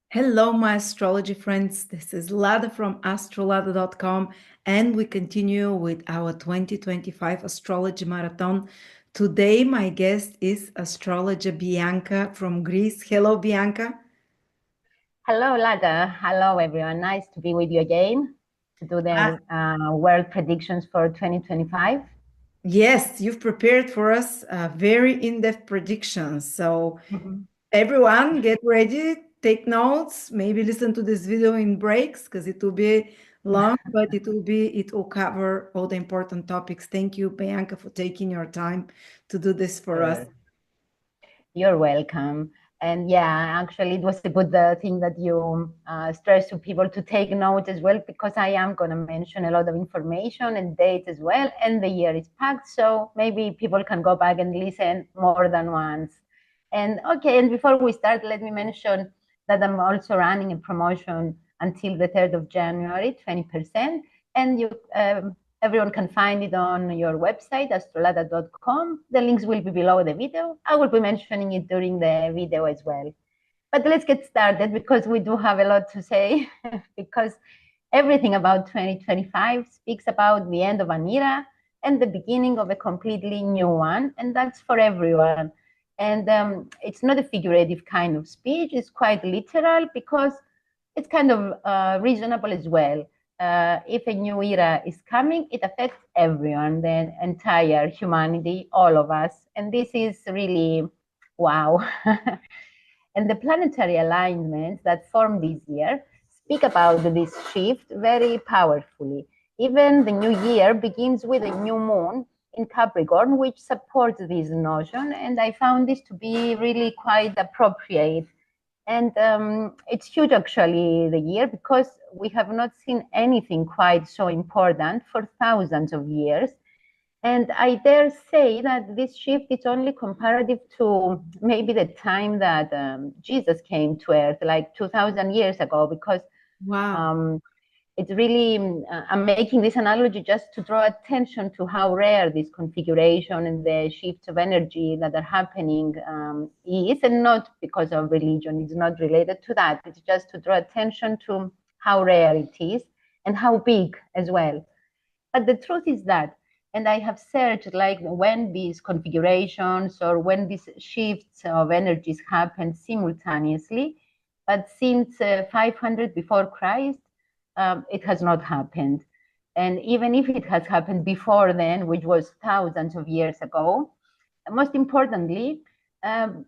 Hello, my astrology friends. This is Lada from astrolada.com, and we continue with our 2025 astrology marathon. Today, my guest is astrologer Bianca from Greece. Hello, Bianca. Hello, Lada. Hello, everyone. Nice to be with you again to do Ah, the world predictions for 2025. yes, you've prepared for us very in-depth predictions. So, Mhm. everyone, get ready, take notes, maybe listen to this video in breaks because it will be long, but it will cover all the important topics. Thank you, Bianca, for taking your time to do this for us. Sure. You're welcome. And yeah, actually, it was a good thing that you stressed to people to take note as well, because I am going to mention a lot of information and dates as well. And the year is packed, so maybe people can go back and listen more than once. And okay, and before we start, let me mention that I'm also running a promotion until the 3rd of January, 20%. And everyone can find it on your website, astrolada.com. The links will be below the video. I will be mentioning it during the video as well. But let's get started, because we do have a lot to say, because everything about 2025 speaks about the end of an era and the beginning of a completely new one, and that's for everyone. And it's not a figurative kind of speech, it's quite literal, because it's kind of reasonable as well. If a new era is coming, it affects everyone, the entire humanity, all of us. And this is really wow. And the planetary alignments that form this year speak about this shift very powerfully. Even the new year begins with a new moon in Capricorn, which supports this notion. And I found this to be really quite appropriate. And it's huge, actually, the year, because we have not seen anything quite so important for thousands of years. And I dare say that this shift is only comparative to maybe the time that Jesus came to Earth, like 2,000 years ago, because Wow. um, it's really, I'm making this analogy just to draw attention to how rare this configuration and the shifts of energy that are happening is, and not because of religion. It's not related to that. It's just to draw attention to how rare it is and how big as well. But the truth is that, and I have searched like when these configurations or when these shifts of energies happen simultaneously, but since 500 before Christ, it has not happened. And even if it has happened before then, which was thousands of years ago, most importantly, um,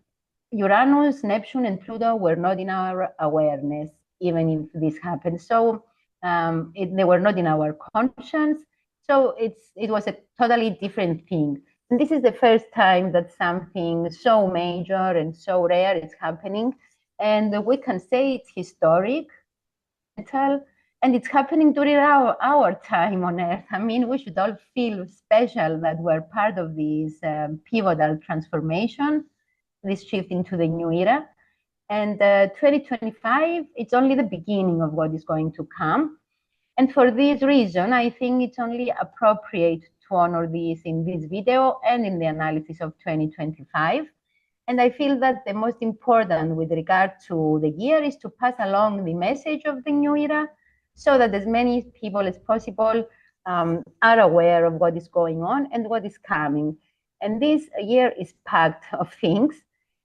Uranus, Neptune, and Pluto were not in our awareness, even if this happened. So they were not in our conscience. So it was a totally different thing. And this is the first time that something so major and so rare is happening. And we can say it's historic, and it's happening during our time on Earth. I mean, we should all feel special that we're part of this pivotal transformation, this shift into the new era. And 2025, it's only the beginning of what is going to come. And for this reason, I think it's only appropriate to honor this in this video and in the analysis of 2025. And I feel that the most important with regard to the year is to pass along the message of the new era, so that as many people as possible are aware of what is going on and what is coming. And this year is packed of things.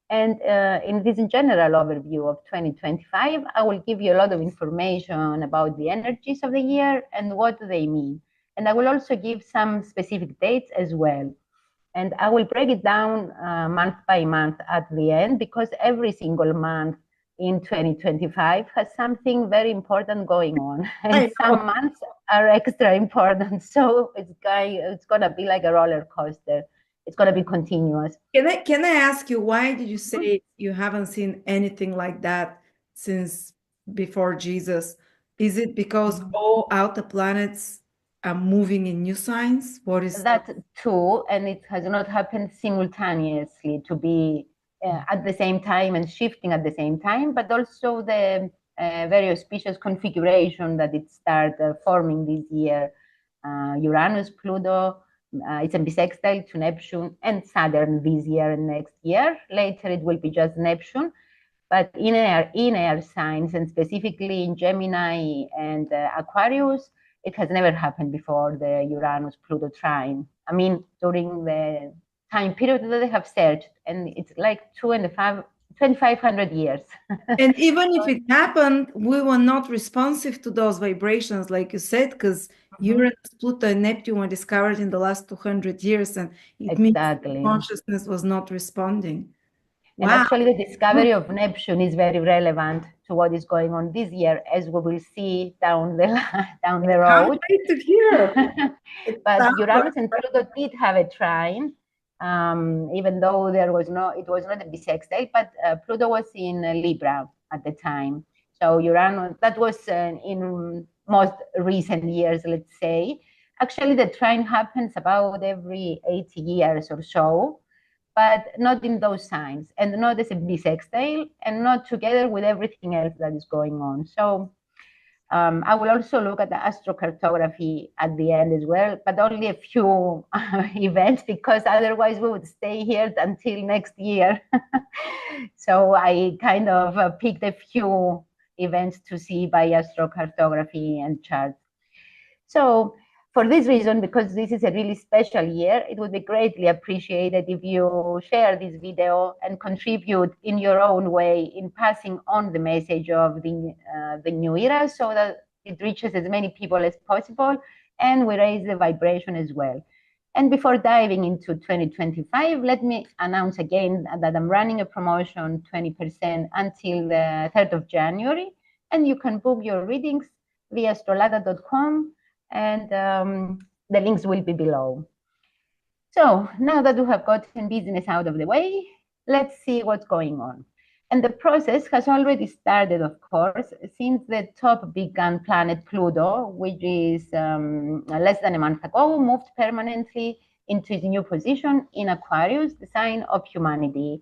And in this general overview of 2025, I will give you a lot of information about the energies of the year and what do they mean. And I will also give some specific dates as well. And I will break it down month by month at the end, because every single month in 2025 has something very important going on. And I know. some months are extra important. So it's going to be like a roller coaster. It's going to be continuous. Can I ask you, why did you say you haven't seen anything like that since before Jesus? Is it because Mhm. all outer planets are moving in new signs? What is That too, and it has not happened simultaneously to be at the same time and shifting at the same time, but also the very auspicious configuration that it started forming this year. Uranus, Pluto, it's a bisextile to Neptune and Saturn this year and next year. Later it will be just Neptune. But in air signs, and specifically in Gemini and Aquarius, it has never happened before, the Uranus-Pluto trine. I mean, during the time period that they have searched, and it's like 2,500 years. And even if it happened, we were not responsive to those vibrations, like you said, because Uranus, Pluto, and Neptune were discovered in the last 200 years, and it means Exactly. consciousness was not responding. And Wow. actually, the discovery of Neptune is very relevant to what is going on this year, as we will see down the Can't road. wait to hear. But Uranus and Pluto did have a trine, even though it was not a bisextile, but Pluto was in Libra at the time. So Uranus, that was in most recent years, let's say. Actually, the trine happens about every 80 years or so, but not in those signs, and not as a bisextile, and not together with everything else that is going on. So I will also look at the astrocartography at the end as well, but only a few events, because otherwise we would stay here until next year. So I kind of picked a few events to see by astrocartography and charts. So for this reason, because this is a really special year, it would be greatly appreciated if you share this video and contribute in your own way in passing on the message of the new era, so that it reaches as many people as possible, and we raise the vibration as well. And before diving into 2025, let me announce again that I'm running a promotion 20% until the 3rd of January, and you can book your readings via astrolada.com, and the links will be below. So now that we have gotten business out of the way, let's see what's going on. And the process has already started, of course, since the top big gun planet Pluto, which is less than a month ago, moved permanently into its new position in Aquarius, the sign of humanity.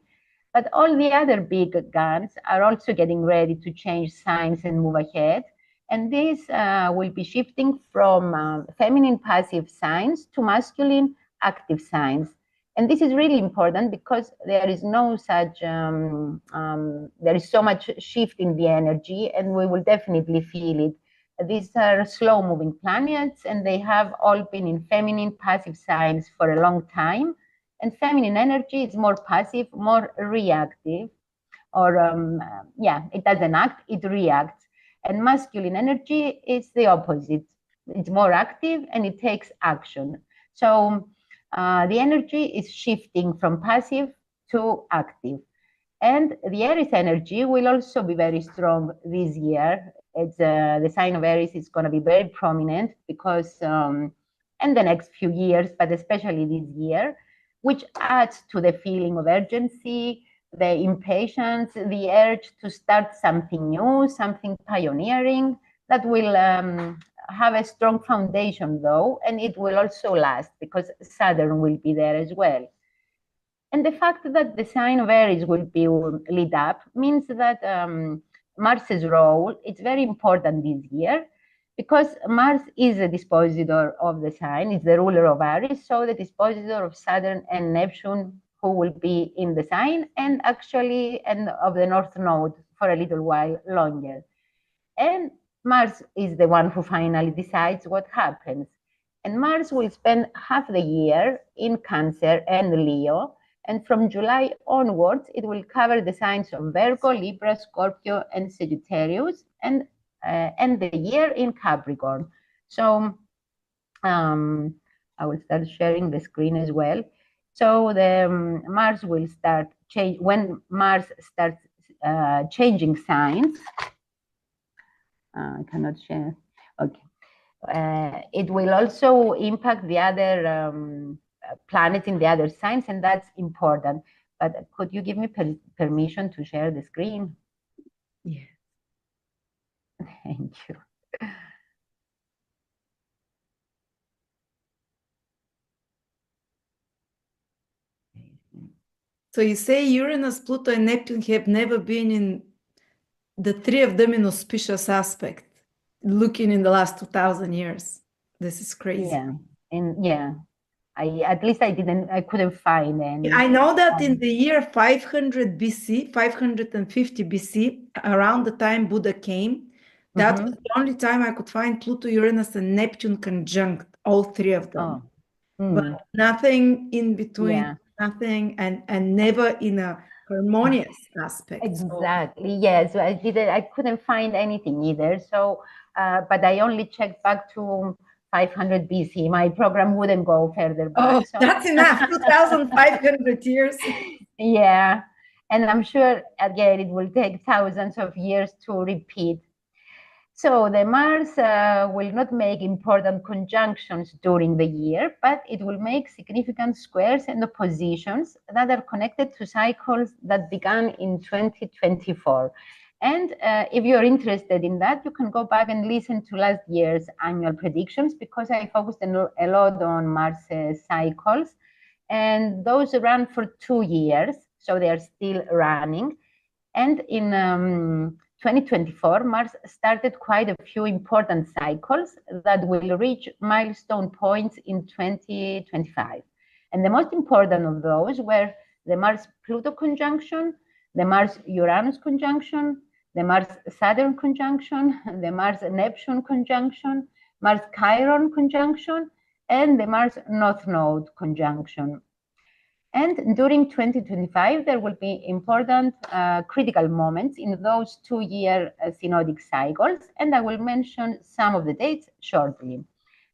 But all the other big guns are also getting ready to change signs and move ahead. And this will be shifting from feminine passive signs to masculine active signs. And this is really important because there is no such, there is so much shift in the energy, and we will definitely feel it. These are slow moving planets, and they have all been in feminine passive signs for a long time. And feminine energy is more passive, more reactive, or it doesn't act, it reacts. And masculine energy is the opposite. It's more active and it takes action. So the energy is shifting from passive to active. And the Aries energy will also be very strong this year. It's the sign of Aries is going to be very prominent because in the next few years, but especially this year, which adds to the feeling of urgency, the impatience, the urge to start something new, something pioneering that will have a strong foundation, though, and it will also last because Saturn will be there as well. And the fact that the sign of Aries will be lit up means that Mars's role is very important this year, because Mars is a dispositor of the sign, it's the ruler of Aries, so the dispositor of Saturn and Neptune, who will be in the sign, and actually of the North Node for a little while longer. And Mars is the one who finally decides what happens. And Mars will spend half the year in Cancer and Leo, and from July onwards, it will cover the signs of Virgo, Libra, Scorpio, and Sagittarius, and end the year in Capricorn. So I will start sharing the screen as well. So the Mars will start change when Mars starts changing signs. I cannot share. Okay. It will also impact the other planets in the other signs, and that's important. But could you give me permission to share the screen? Yeah. Thank you. So you say Uranus, Pluto, and Neptune have never been in the three of them in auspicious aspect, looking in the last 2,000 years. This is crazy. Yeah, and yeah. At least I couldn't find any. I know that in the year 500 BC, 550 BC, around the time Buddha came, that was the only time I could find Pluto, Uranus, and Neptune conjunct, all three of them. Oh, But nothing in between, yeah. nothing, and never in a harmonious aspect. So, Exactly. Yes, I couldn't find anything either. So, but I only checked back to 500 BC. My program wouldn't go further oh, back. So, that's enough. 2,500 years. yeah. And I'm sure again it will take thousands of years to repeat. So the Mars will not make important conjunctions during the year, but it will make significant squares and oppositions that are connected to cycles that began in 2024. And if you're interested in that, you can go back and listen to last year's annual predictions, because I focused a lot on Mars cycles. And those ran for 2 years, so they are still running. And in 2024, Mars started quite a few important cycles that will reach milestone points in 2025. And the most important of those were the Mars-Pluto conjunction, the Mars-Uranus conjunction, the Mars-Saturn conjunction, the Mars-Neptune conjunction, Mars-Chiron conjunction, and the Mars-North Node conjunction. And during 2025, there will be important critical moments in those 2-year synodic cycles, and I will mention some of the dates shortly.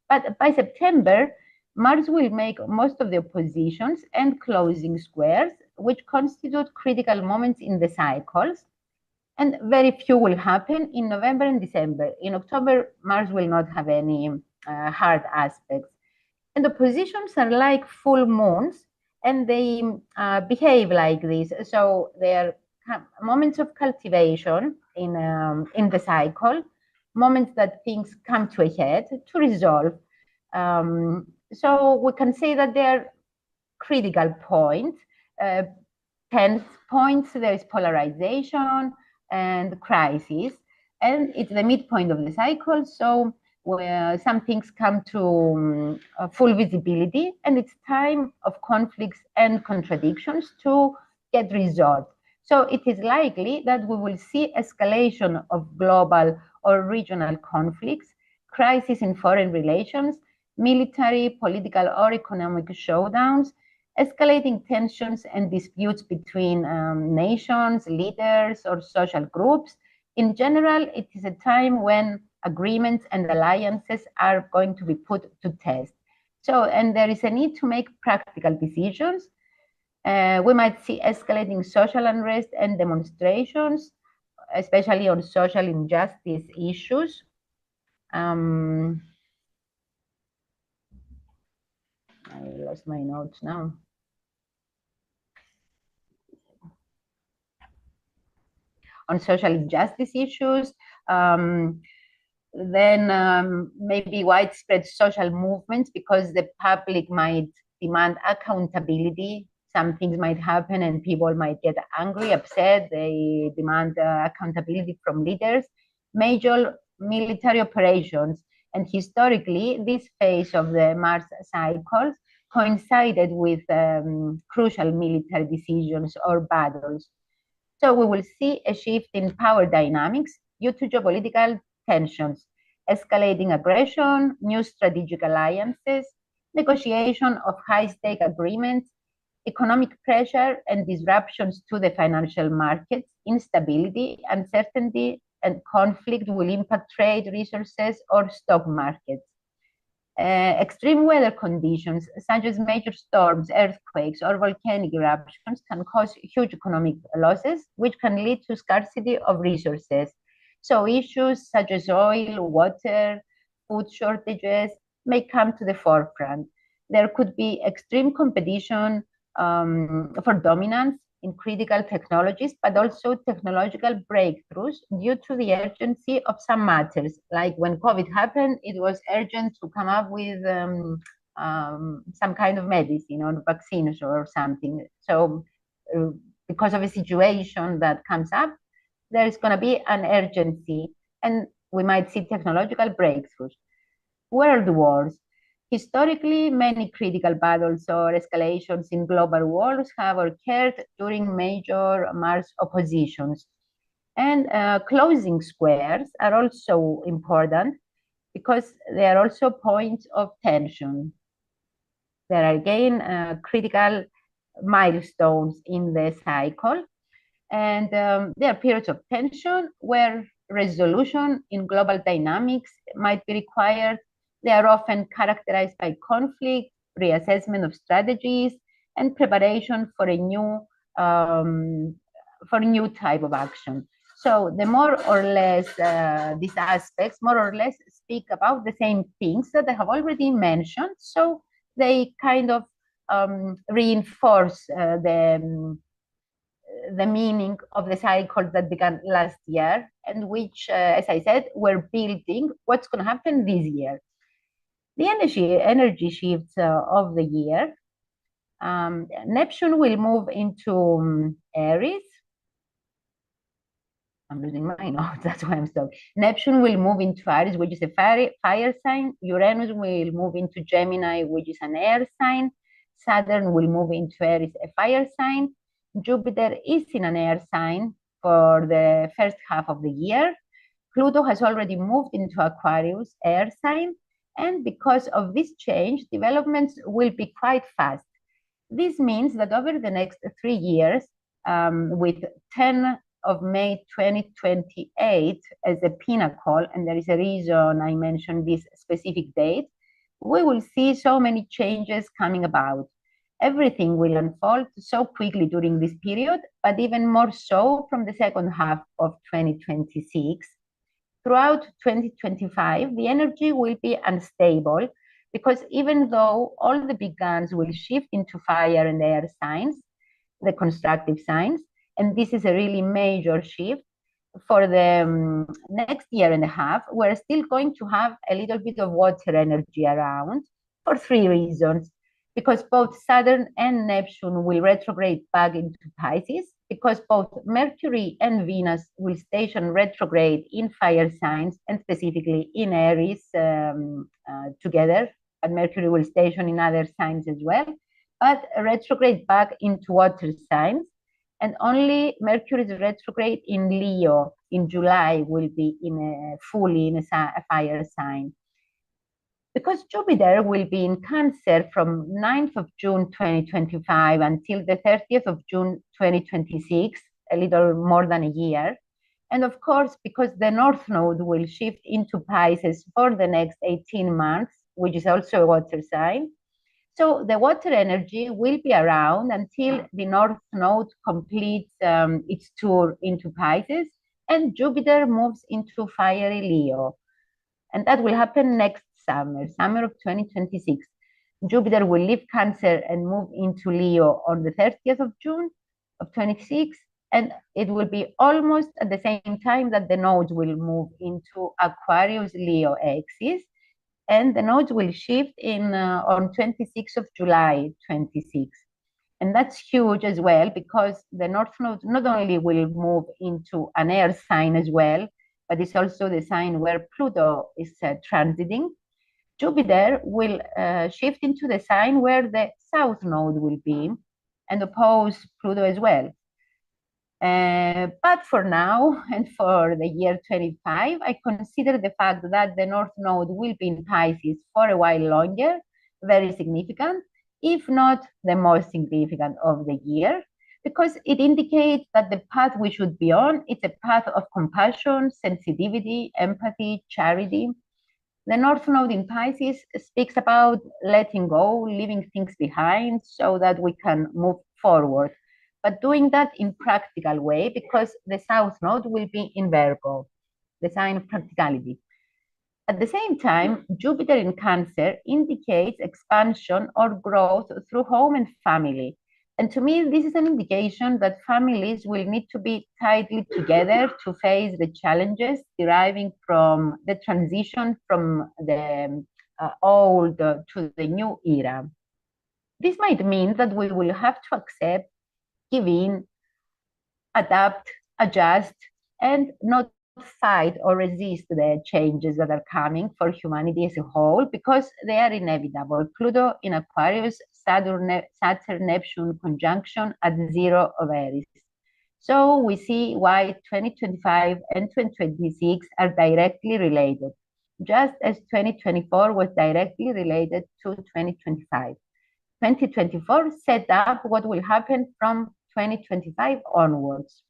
But by September, Mars will make most of the oppositions and closing squares, which constitute critical moments in the cycles, and very few will happen in November and December. In October, Mars will not have any hard aspects. And the positions are like full moons, and they behave like this. So they are moments of cultivation in the cycle, moments that things come to a head to resolve. So we can say that they are critical points. 10th points, there is polarization and crisis, and it's the midpoint of the cycle. So where some things come to full visibility, and it's time of conflicts and contradictions to get resolved. So it is likely that we will see escalation of global or regional conflicts, crisis in foreign relations, military, political, or economic showdowns, escalating tensions and disputes between nations, leaders, or social groups. In general, it is a time when agreements and alliances are going to be put to test. So, and there is a need to make practical decisions. We might see escalating social unrest and demonstrations, especially on social injustice issues. I lost my notes now. On social injustice issues, then maybe widespread social movements, because the public might demand accountability. Some things might happen and people might get angry, upset. They demand accountability from leaders. Major military operations. And historically, this phase of the Mars cycles coincided with crucial military decisions or battles. So we will see a shift in power dynamics due to geopolitical tensions, escalating aggression, new strategic alliances, negotiation of high-stake agreements, economic pressure and disruptions to the financial markets, instability, uncertainty, and conflict will impact trade, resources, or stock markets. Extreme weather conditions, such as major storms, earthquakes, or volcanic eruptions, can cause huge economic losses, which can lead to scarcity of resources. So issues such as oil, water, food shortages may come to the forefront. There could be extreme competition for dominance in critical technologies, but also technological breakthroughs due to the urgency of some matters. Like when COVID happened, it was urgent to come up with some kind of medicine or vaccines or something. So because of a situation that comes up, there is going to be an urgency, and we might see technological breakthroughs. World wars. Historically, many critical battles or escalations in global wars have occurred during major Mars oppositions. And closing squares are also important because they are also points of tension. There are again critical milestones in the cycle, and there are periods of tension where resolution in global dynamics might be required. They are often characterized by conflict, reassessment of strategies, and preparation for a new type of action. So the more or less these aspects more or less speak about the same things that I have already mentioned. So they kind of reinforce the meaning of the cycles that began last year and which, as I said, were building what's going to happen this year. The energy shifts of the year. Neptune will move into Aries. I'm losing my notes, that's why I'm stopped. Neptune will move into Aries, which is a fire sign. Uranus will move into Gemini, which is an air sign. Saturn will move into Aries, a fire sign. Jupiter is in an air sign for the first half of the year. Pluto has already moved into Aquarius, air sign. And because of this change, developments will be quite fast. This means that over the next 3 years, with 10 of May 2028 as a pinnacle, and there is a reason I mentioned this specific date, we will see so many changes coming about. Everything will unfold so quickly during this period, but even more so from the second half of 2026. Throughout 2025, the energy will be unstable because even though all the big guns will shift into fire and air signs, the constructive signs, and this is a really major shift, for the next year and a half, we're still going to have a little bit of water energy around for 3 reasons. Because both Saturn and Neptune will retrograde back into Pisces, because both Mercury and Venus will station retrograde in fire signs and specifically in Aries together, but Mercury will station in other signs as well, but retrograde back into water signs. And only Mercury's retrograde in Leo in July will be fully in a fire sign. Because Jupiter will be in Cancer from 9th of June 2025 until the 30th of June 2026, a little more than a year. And of course, because the North Node will shift into Pisces for the next 18 months, which is also a water sign. So the water energy will be around until the North Node completes its tour into Pisces and Jupiter moves into fiery Leo. And that will happen next summer of 2026. Jupiter will leave Cancer and move into Leo on the 30th of June of 26, and it will be almost at the same time that the nodes will move into Aquarius Leo axis, and the nodes will shift on 26th of July 26. And that's huge as well because the North Node not only will move into an air sign as well, but it's also the sign where Pluto is transiting. Jupiter will shift into the sign where the South Node will be and oppose Pluto as well. But for now and for the year 25, I consider the fact that the North Node will be in Pisces for a while longer very significant, if not the most significant of the year, because it indicates that the path we should be on is a path of compassion, sensitivity, empathy, charity. The North Node in Pisces speaks about letting go, leaving things behind so that we can move forward, but doing that in practical way because the South Node will be in Virgo, the sign of practicality. At the same time, Jupiter in Cancer indicates expansion or growth through home and family. And to me, this is an indication that families will need to be tightly together to face the challenges deriving from the transition from the old to the new era. This might mean that we will have to accept, give in, adapt, adjust, and not fight or resist the changes that are coming for humanity as a whole, because they are inevitable. Pluto in Aquarius, Saturn Neptune conjunction at 0 of Aries. So we see why 2025 and 2026 are directly related, just as 2024 was directly related to 2025. 2024 set up what will happen from 2025 onwards.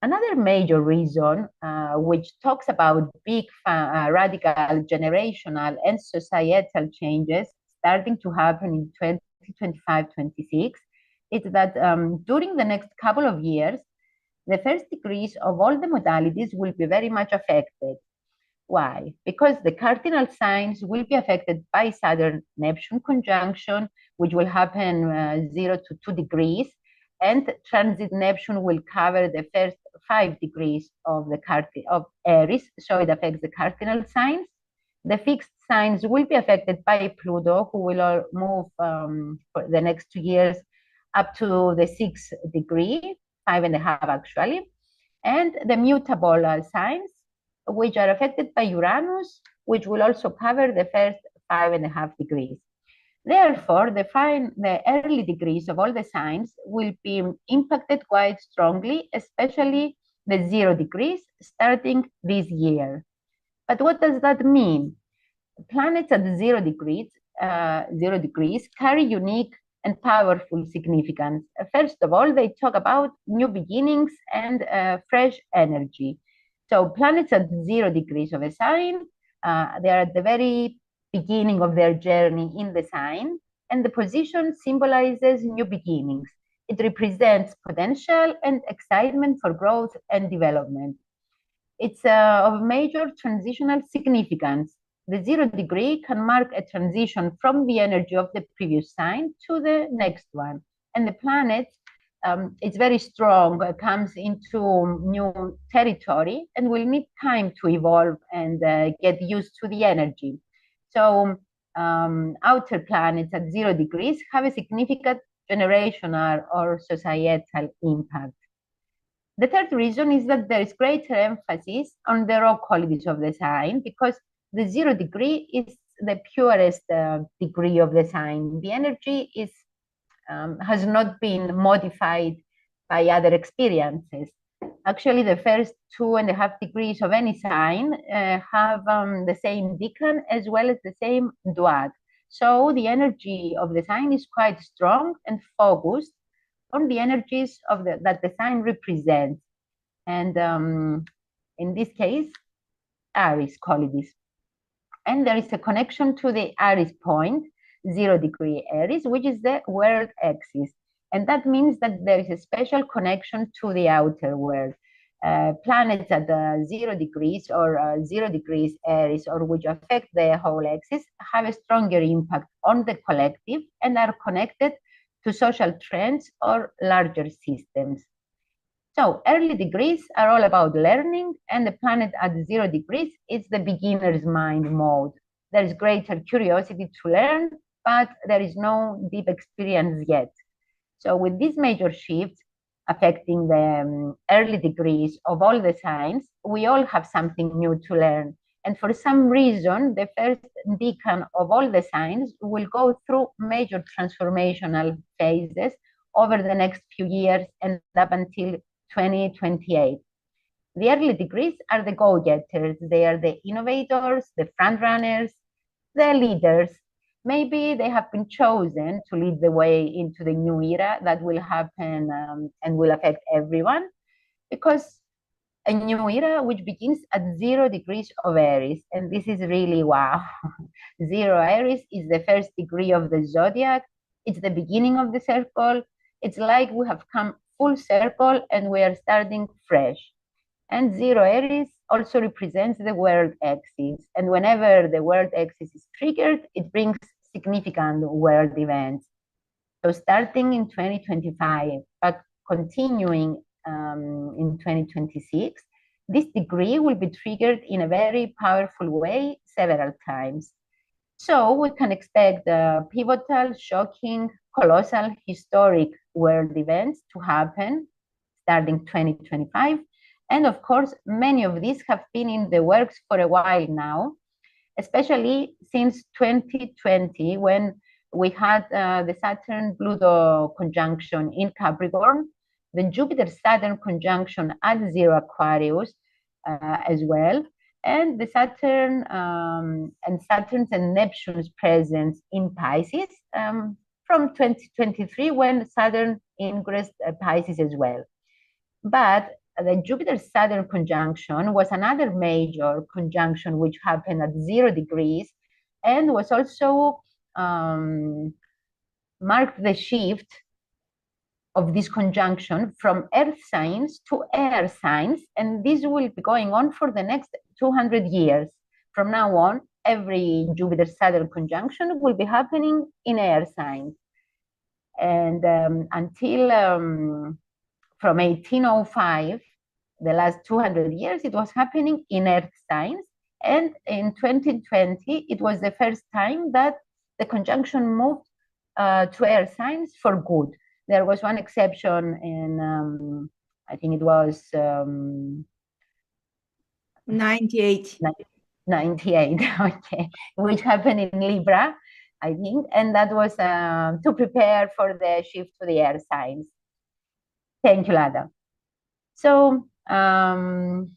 Another major reason, which talks about big, radical, generational, and societal changes starting to happen in 2025-26, is that during the next couple of years, the first degrees of all the modalities will be very much affected. Why? Because the cardinal signs will be affected by Saturn-Neptune conjunction, which will happen 0 to 2 degrees, and transit Neptune will cover the first 5 degrees of Aries, so it affects the cardinal signs. The fixed signs will be affected by Pluto, who will move for the next 2 years up to the 6th degree, 5.5 actually, and the mutable signs, which are affected by Uranus, which will also cover the first 5.5 degrees. Therefore, the early degrees of all the signs will be impacted quite strongly, especially the 0 degrees starting this year. But what does that mean? Planets at 0 degrees carry unique and powerful significance. First of all, they talk about new beginnings and fresh energy. So planets at 0 degrees of a sign, they are at the very beginning of their journey in the sign, and the position symbolizes new beginnings. It represents potential and excitement for growth and development. It's of major transitional significance. The 0 degree can mark a transition from the energy of the previous sign to the next one. And the planet, it's very strong, comes into new territory and will need time to evolve and get used to the energy. So outer planets at 0 degrees have a significant generational or societal impact. The third reason is that there is greater emphasis on the raw qualities of the sign, because the 0 degree is the purest degree of the sign. The energy has not been modified by other experiences. Actually, the first 2.5 degrees of any sign have the same decan as well as the same duad. So the energy of the sign is quite strong and focused on the energies of that the sign represents. And in this case, Aries qualities. And there is a connection to the Aries point, 0 degree Aries, which is the world axis. And that means that there is a special connection to the outer world. Planets at 0 degrees or 0 degrees Aries, or which affect the whole axis, have a stronger impact on the collective and are connected to social trends or larger systems. So early degrees are all about learning, and the planet at 0 degrees is the beginner's mind mode. There is greater curiosity to learn, but there is no deep experience yet. So with these major shifts affecting the early degrees of all the signs, we all have something new to learn. And for some reason, the first decan of all the signs will go through major transformational phases over the next few years and up until 2028. The early degrees are the go-getters. They are the innovators, the front-runners, the leaders. Maybe they have been chosen to lead the way into the new era that will happen and will affect everyone, because a new era which begins at 0 degrees of Aries. And this is really wow. 0 Aries is the first degree of the zodiac. It's the beginning of the circle. It's like we have come full circle and we are starting fresh. And 0 Aries also represents the world axis. And whenever the world axis is triggered, it brings significant world events. So starting in 2025, but continuing in 2026, this degree will be triggered in a very powerful way several times. So we can expect pivotal, shocking, colossal, historic world events to happen starting 2025. And of course, many of these have been in the works for a while now, especially since 2020, when we had the Saturn-Pluto conjunction in Capricorn, the Jupiter-Saturn conjunction at 0 Aquarius as well, and the Saturn and Saturn's and Neptune's presence in Pisces from 2023, when Saturn ingressed Pisces as well. But the Jupiter-Saturn conjunction was another major conjunction which happened at 0 degrees, and was also marked the shift of this conjunction from earth signs to air signs, and this will be going on for the next 200 years. From now on, every Jupiter-Saturn conjunction will be happening in air signs. And until from 1805, the last 200 years, it was happening in earth signs. And in 2020, it was the first time that the conjunction moved to air signs for good. There was one exception in, I think it was 98. 98, okay, which happened in Libra, I think, and that was to prepare for the shift to the air signs. Thank you, Lada. So, and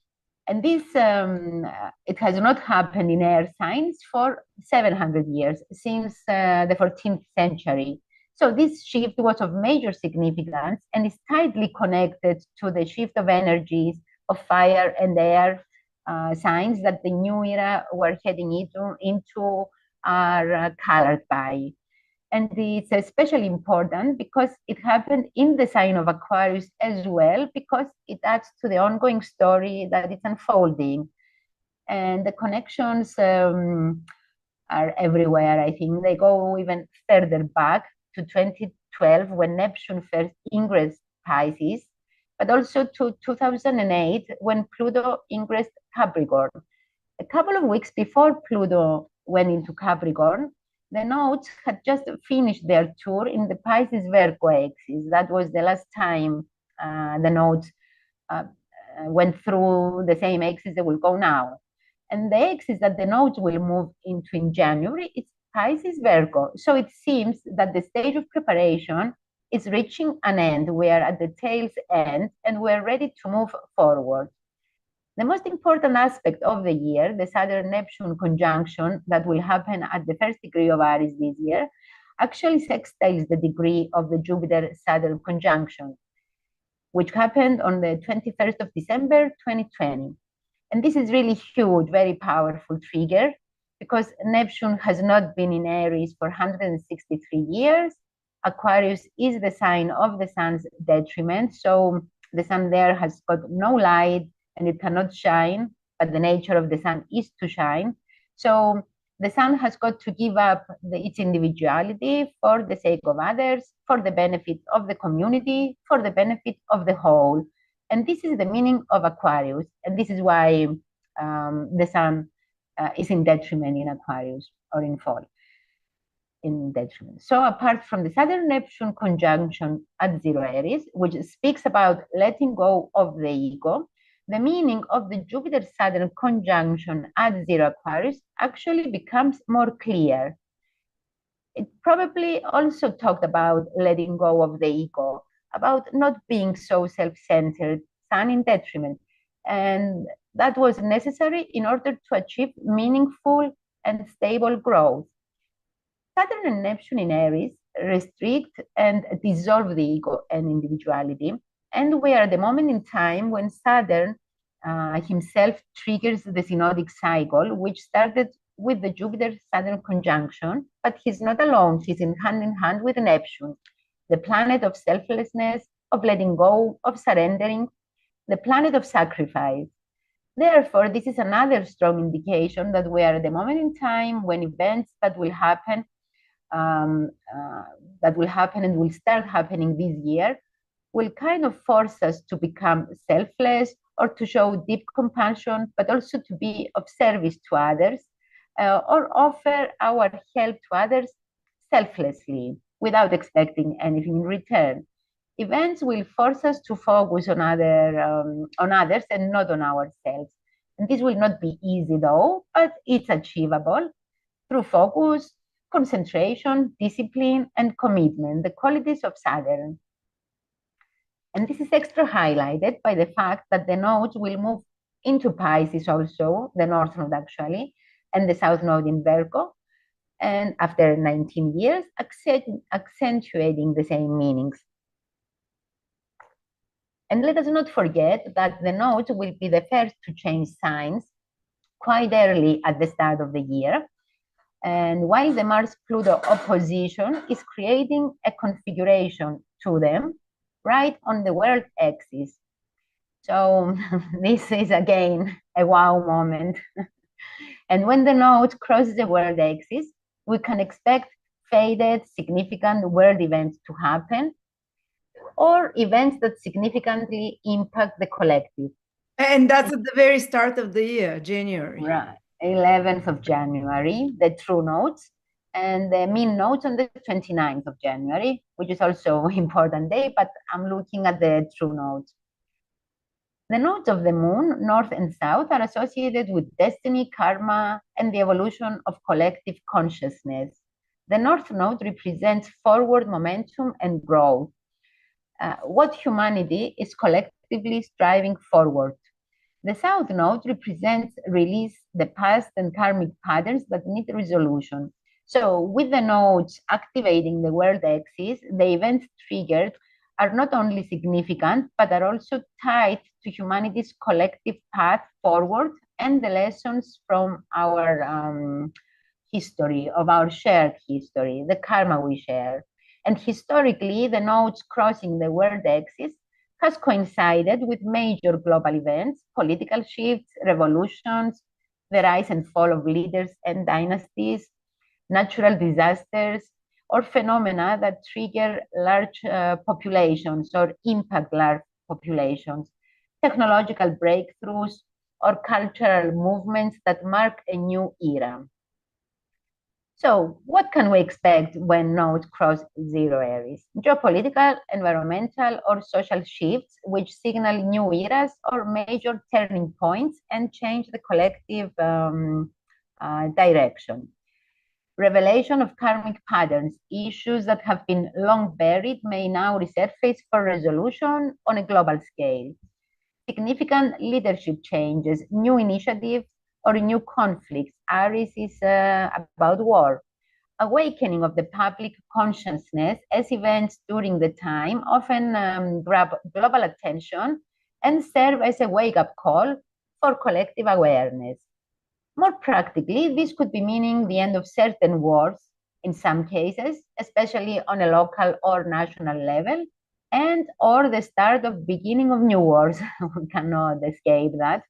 this, it has not happened in air signs for 700 years, since the 14th century. So this shift was of major significance and is tightly connected to the shift of energies of fire and air signs that the new era we're heading into are colored by. And it's especially important because it happened in the sign of Aquarius as well, because it adds to the ongoing story that it's unfolding. And the connections are everywhere, I think. They go even further back to 2012, when Neptune first ingressed Pisces, but also to 2008, when Pluto ingressed Capricorn. A couple of weeks before Pluto went into Capricorn, the nodes had just finished their tour in the Pisces Virgo axis. That was the last time the nodes went through the same axis they will go now. And the axis that the nodes will move into in January is Pisces Virgo. So it seems that the stage of preparation is reaching an end. We are at the tail's end, and we're ready to move forward. The most important aspect of the year, the Saturn-Neptune conjunction that will happen at the first degree of Aries this year, actually sextiles the degree of the Jupiter-Saturn conjunction, which happened on the 21st of December, 2020. And this is really huge, very powerful trigger, because Neptune has not been in Aries for 163 years. Aquarius is the sign of the sun's detriment, so the sun there has got no light, and it cannot shine, but the nature of the sun is to shine. So the sun has got to give up its individuality for the sake of others, for the benefit of the community, for the benefit of the whole. And this is the meaning of Aquarius. And this is why the sun is in detriment in Aquarius, or in fall, in detriment. So apart from the Saturn-Neptune conjunction at 0 Aries, which speaks about letting go of the ego, the meaning of the Jupiter-Saturn conjunction at 0 Aquarius actually becomes more clear. It probably also talked about letting go of the ego, about not being so self-centered, sun in detriment. And that was necessary in order to achieve meaningful and stable growth. Saturn and Neptune in Aries restrict and dissolve the ego and individuality. And we are at the moment in time when Saturn himself triggers the synodic cycle, which started with the Jupiter-Saturn conjunction, but he's not alone. He's in hand with Neptune, the planet of selflessness, of letting go, of surrendering, the planet of sacrifice. Therefore, this is another strong indication that we are at the moment in time when events that will happen and will start happening this year will kind of force us to become selfless, or to show deep compassion, but also to be of service to others, or offer our help to others selflessly without expecting anything in return. Events will force us to focus on others and not on ourselves. And this will not be easy though, but it's achievable through focus, concentration, discipline, and commitment, the qualities of Saturn. And this is extra highlighted by the fact that the nodes will move into Pisces also, the North Node actually, and the South Node in Virgo, and after 19 years, accentuating the same meanings. And let us not forget that the nodes will be the first to change signs quite early at the start of the year. And while the Mars-Pluto opposition is creating a configuration to them right on the world axis. So this is again a wow moment. And when the node crosses the world axis, we can expect faded, significant world events to happen, or events that significantly impact the collective. And that's at the very start of the year, January. Right, 11th of January, the true nodes, and the mean nodes on the 29th of January, which is also an important day, but I'm looking at the true nodes. The nodes of the moon, north and south, are associated with destiny, karma, and the evolution of collective consciousness. The north node represents forward momentum and growth, what humanity is collectively striving forward. The south node represents release the past and karmic patterns that need resolution. So with the nodes activating the world axis, the events triggered are not only significant, but are also tied to humanity's collective path forward and the lessons from our history, of our shared history, the karma we share. And historically, the nodes crossing the world axis has coincided with major global events, political shifts, revolutions, the rise and fall of leaders and dynasties, natural disasters, or phenomena that trigger large populations or impact large populations, technological breakthroughs, or cultural movements that mark a new era. So what can we expect when nodes cross zero Aries? Geopolitical, environmental, or social shifts which signal new eras or major turning points and change the collective direction. Revelation of karmic patterns, issues that have been long buried may now resurface for resolution on a global scale. Significant leadership changes, new initiatives, or new conflicts. Aries is about war. Awakening of the public consciousness as events during the time often grab global attention and serve as a wake-up call for collective awareness. More practically, this could be meaning the end of certain wars in some cases, especially on a local or national level, and or the start of beginning of new wars. We cannot escape that.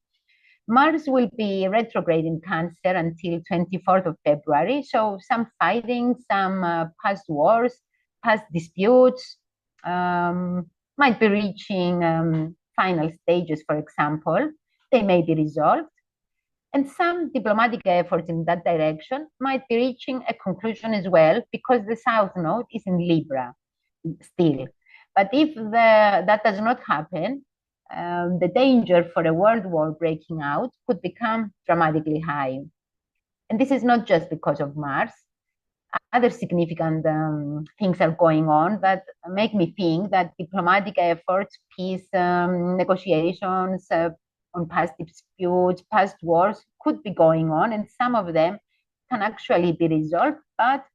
Mars will be retrograde in Cancer until 24th of February. So some fighting, some past wars, past disputes might be reaching final stages, for example. They may be resolved. And some diplomatic efforts in that direction might be reaching a conclusion as well, because the South Node is in Libra still. But if that does not happen, the danger for a world war breaking out could become dramatically high. And this is not just because of Mars. Other significant things are going on that make me think that diplomatic efforts, peace negotiations on past disputes, past wars could be going on, and some of them can actually be resolved. But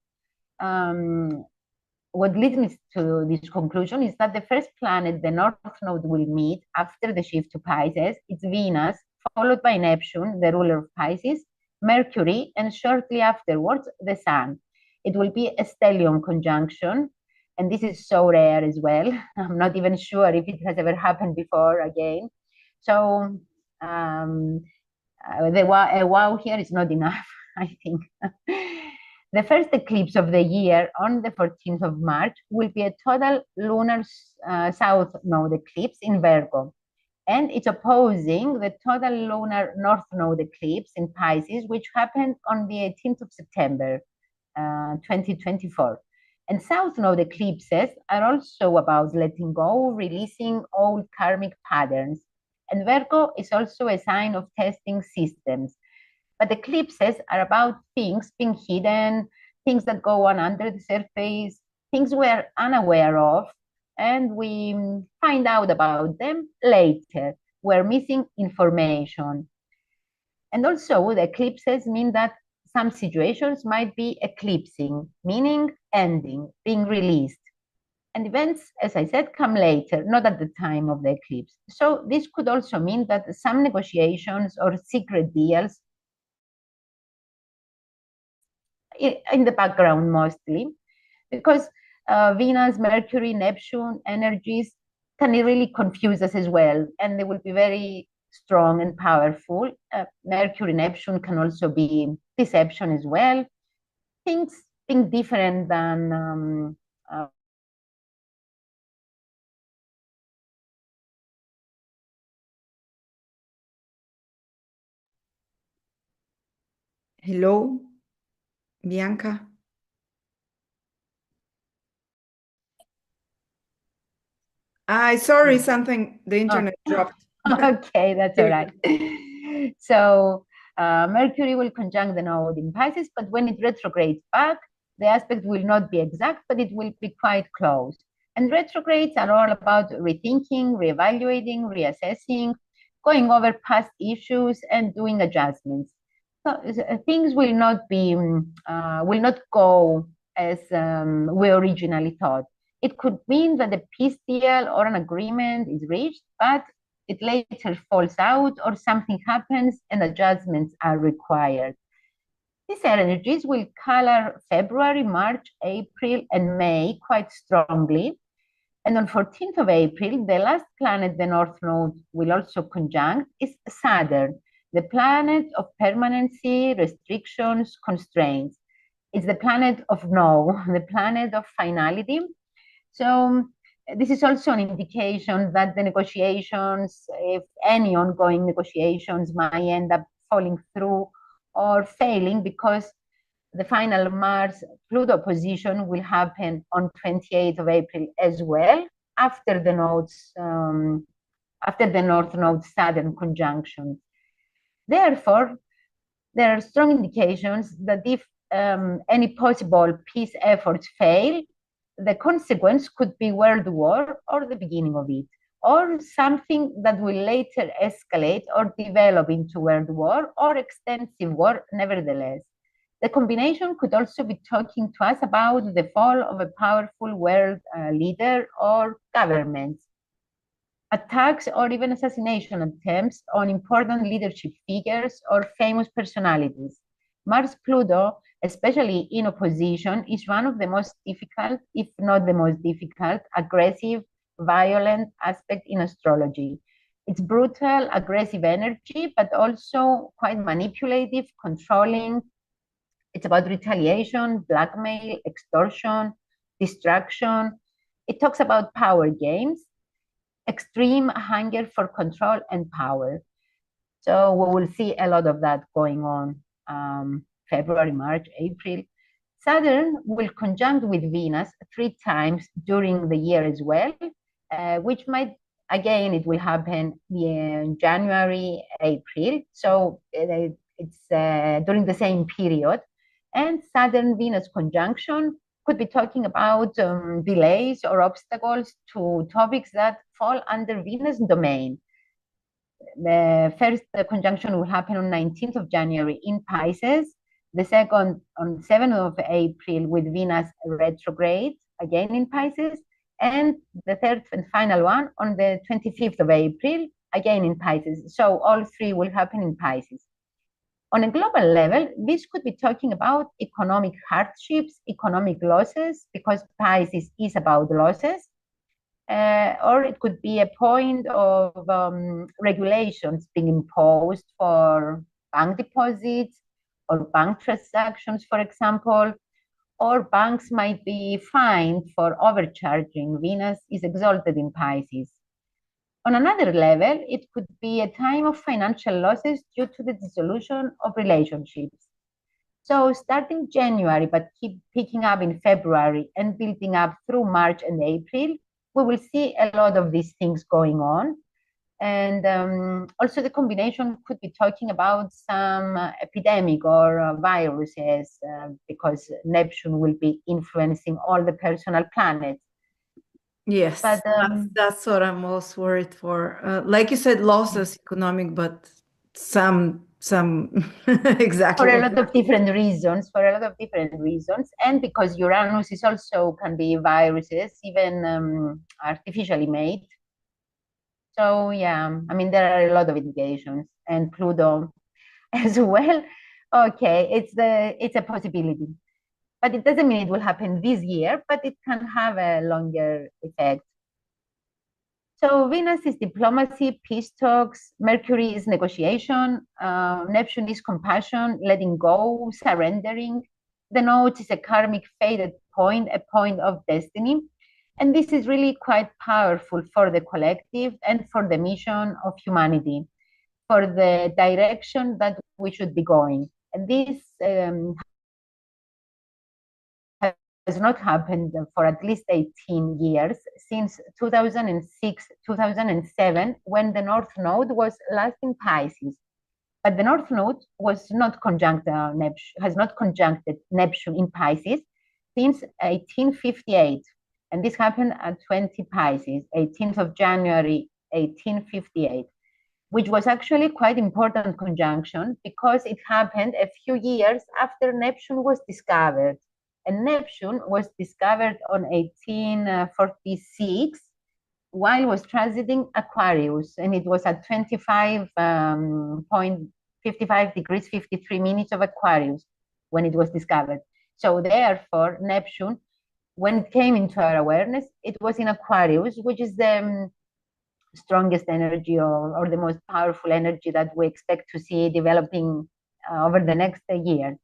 what leads me to this conclusion is that the first planet the North Node will meet after the shift to Pisces is Venus, followed by Neptune, the ruler of Pisces, Mercury, and shortly afterwards, the Sun. It will be a stellium conjunction, and this is so rare as well. I'm not even sure if it has ever happened before again. So the wow here is not enough, I think. The first eclipse of the year on the 14th of March will be a total lunar south node eclipse in Virgo. And it's opposing the total lunar north node eclipse in Pisces, which happened on the 18th of September, 2024. And south node eclipses are also about letting go, releasing old karmic patterns. And Virgo is also a sign of testing systems. But eclipses are about things being hidden, things that go on under the surface, things we're unaware of, and we find out about them later. We're missing information. And also, the eclipses mean that some situations might be eclipsing, meaning ending, being released. And events, as I said, come later, not at the time of the eclipse. So this could also mean that some negotiations or secret deals in the background mostly, because Venus, Mercury, Neptune energies can really confuse us as well, and they will be very strong and powerful. Mercury, Neptune can also be deception as well. Things being different than Hello, Bianca. Sorry, something, the internet dropped. Okay, that's all right. So Mercury will conjunct the node in Pisces, but when it retrogrades back, the aspect will not be exact, but it will be quite close. And retrogrades are all about rethinking, reevaluating, reassessing, going over past issues and doing adjustments. So things will not go as we originally thought. It could mean that a peace deal or an agreement is reached, but it later falls out or something happens and adjustments are required. These energies will color February, March, April, and May quite strongly. And on 14th of April, the last planet the North Node will also conjunct is Saturn, the planet of permanency, restrictions, constraints. It's the planet of no, the planet of finality. So this is also an indication that the negotiations, if any ongoing negotiations, might end up falling through or failing, because the final Mars-Pluto opposition will happen on 28th of April as well, after the North Node Saturn conjunction. Therefore, there are strong indications that if any possible peace efforts fail, the consequence could be world war or the beginning of it, or something that will later escalate or develop into world war or extensive war nevertheless. The combination could also be talking to us about the fall of a powerful world leader or government. Attacks or even assassination attempts on important leadership figures or famous personalities. Mars-Pluto, especially in opposition, is one of the most difficult, if not the most difficult, aggressive, violent aspect in astrology. It's brutal, aggressive energy, but also quite manipulative, controlling. It's about retaliation, blackmail, extortion, distraction. It talks about power games, extreme hunger for control and power. So we will see a lot of that going on February, March, April. Saturn will conjunct with Venus 3 times during the year as well, which might, again, it will happen in January, April. So it's during the same period. And Saturn-Venus conjunction could be talking about delays or obstacles to topics that fall under Venus domain. The first conjunction will happen on 19th of January in Pisces, the second on 7th of April with Venus retrograde, again in Pisces, and the third and final one on the 25th of April, again in Pisces. So all 3 will happen in Pisces. On a global level, this could be talking about economic hardships, economic losses, because Pisces is about losses, or it could be a point of regulations being imposed for bank deposits or bank transactions, for example, or banks might be fined for overcharging. Venus is exalted in Pisces. On another level, it could be a time of financial losses due to the dissolution of relationships. So starting January, but keep picking up in February and building up through March and April, we will see a lot of these things going on. And also the combination could be talking about some epidemic or viruses because Neptune will be influencing all the personal planets. Yes, But that's what I'm most worried for. Like you said, losses economic, but some for exactly a what. lot of different reasons, and because Uranus is also can be viruses, even artificially made. So yeah, I mean there are a lot of indications, and Pluto as well. Okay, it's a possibility, but it doesn't mean it will happen this year, but it can have a longer effect. So Venus is diplomacy, peace talks. Mercury is negotiation. Neptune is compassion, letting go, surrendering. The Node is a karmic faded point, a point of destiny. And this is really quite powerful for the collective and for the mission of humanity, for the direction that we should be going. And this has not happened for at least 18 years, since 2006, 2007, when the North Node was last in Pisces. But the North Node was not conjunct Neptune, has not conjuncted Neptune in Pisces since 1858. And this happened at 20 Pisces, 18th of January, 1858, which was actually quite important conjunction because it happened a few years after Neptune was discovered. And Neptune was discovered on 1846 while was transiting Aquarius, and it was at 25.55 degrees 53 minutes of Aquarius when it was discovered. So therefore, Neptune, when it came into our awareness, it was in Aquarius, which is the strongest energy or the most powerful energy that we expect to see developing over the next year.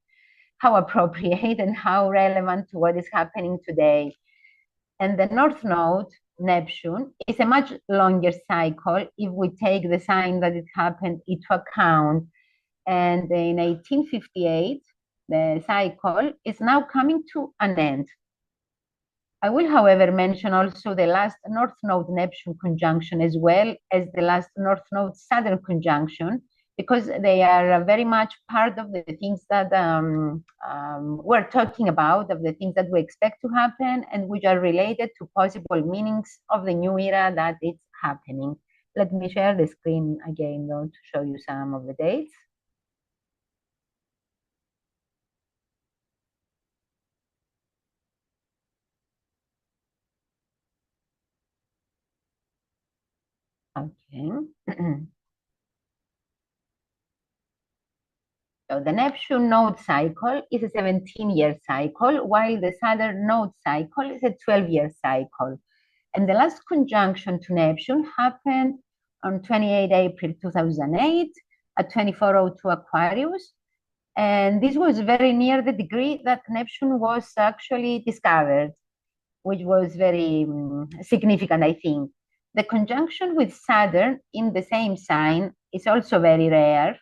How appropriate and how relevant to what is happening today. And the North Node, Neptune, is a much longer cycle if we take the sign that it happened into account. And in 1858, the cycle is now coming to an end. I will, however, mention also the last North Node Neptune conjunction as well as the last North Node Saturn conjunction, because they are very much part of the things that we're talking about, of the things that we expect to happen and which are related to possible meanings of the new era that it's happening. Let me share the screen again, though, to show you some of the dates. Okay. So the Neptune node cycle is a 17-year cycle, while the Saturn node cycle is a 12-year cycle. And the last conjunction to Neptune happened on 28 April 2008 at 2402 Aquarius. And this was very near the degree that Neptune was actually discovered, which was very significant, I think. The conjunction with Saturn in the same sign is also very rare,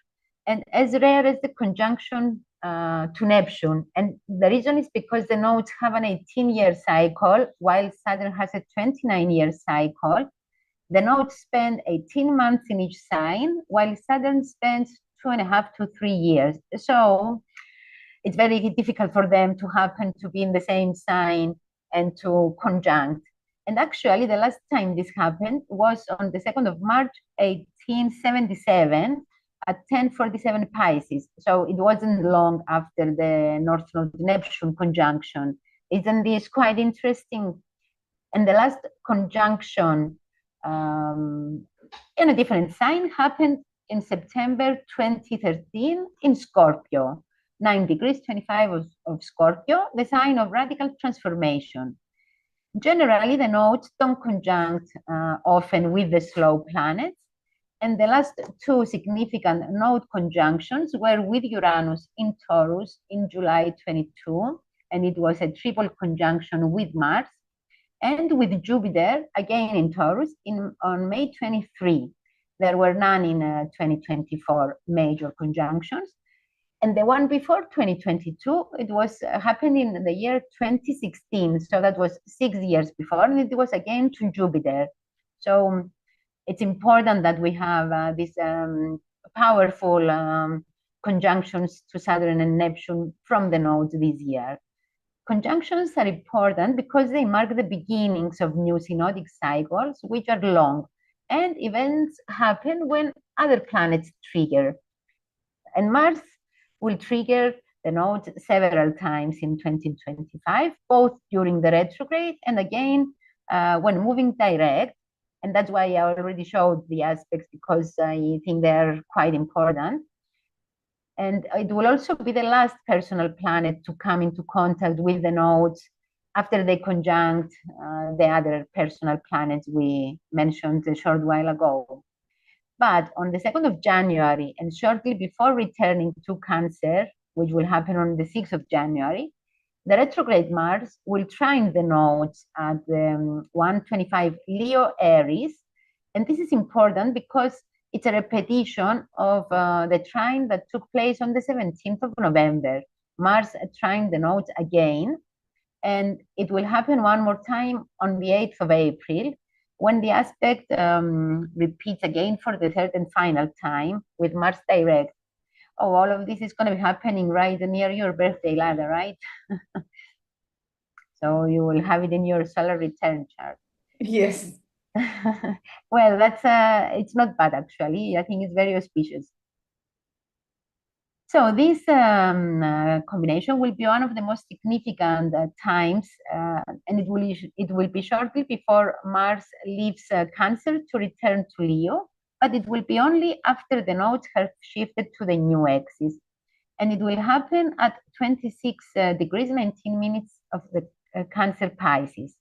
and as rare as the conjunction to Neptune. And the reason is because the nodes have an 18-year cycle, while Saturn has a 29-year cycle. The nodes spend 18 months in each sign, while Saturn spends 2.5 to 3 years. So it's very difficult for them to happen to be in the same sign and to conjunct. And actually, the last time this happened was on the 2nd of March, 1877, at 10:47 Pisces. So it wasn't long after the North Node Neptune conjunction. Isn't this quite interesting? And the last conjunction in a different sign happened in September 2013 in Scorpio. 9 degrees 25 of Scorpio, the sign of radical transformation. Generally, the nodes don't conjunct often with the slow planets, and the last two significant node conjunctions were with Uranus in Taurus in July 22, and it was a triple conjunction with Mars, and with Jupiter, again in Taurus, on May 23. There were none in 2024 major conjunctions. And the one before 2022, it was happened in the year 2016. So that was 6 years before, and it was again to Jupiter. So it's important that we have these powerful conjunctions to Saturn and Neptune from the nodes this year. Conjunctions are important because they mark the beginnings of new synodic cycles, which are long, and events happen when other planets trigger. And Mars will trigger the nodes several times in 2025, both during the retrograde and again when moving direct. And that's why I already showed the aspects, because I think they're quite important. And it will also be the last personal planet to come into contact with the nodes after they conjunct the other personal planets we mentioned a short while ago. But on the 2nd of January, and shortly before returning to Cancer, which will happen on the 6th of January, the retrograde Mars will trine the nodes at 125 Leo Aries. And this is important because it's a repetition of the trine that took place on the 17th of November. Mars trined the nodes again, and it will happen one more time on the 8th of April, when the aspect repeats again for the third and final time with Mars direct. Oh, all of this is going to be happening right near your birthday ladder, right? So you will have it in your solar return chart. Yes. Well, that's it's not bad actually. I think it's very auspicious. So this combination will be one of the most significant times, and it will be shortly before Mars leaves Cancer to return to Leo, but it will be only after the nodes have shifted to the new axis, and it will happen at 26 degrees 19 minutes of the Cancer Pisces.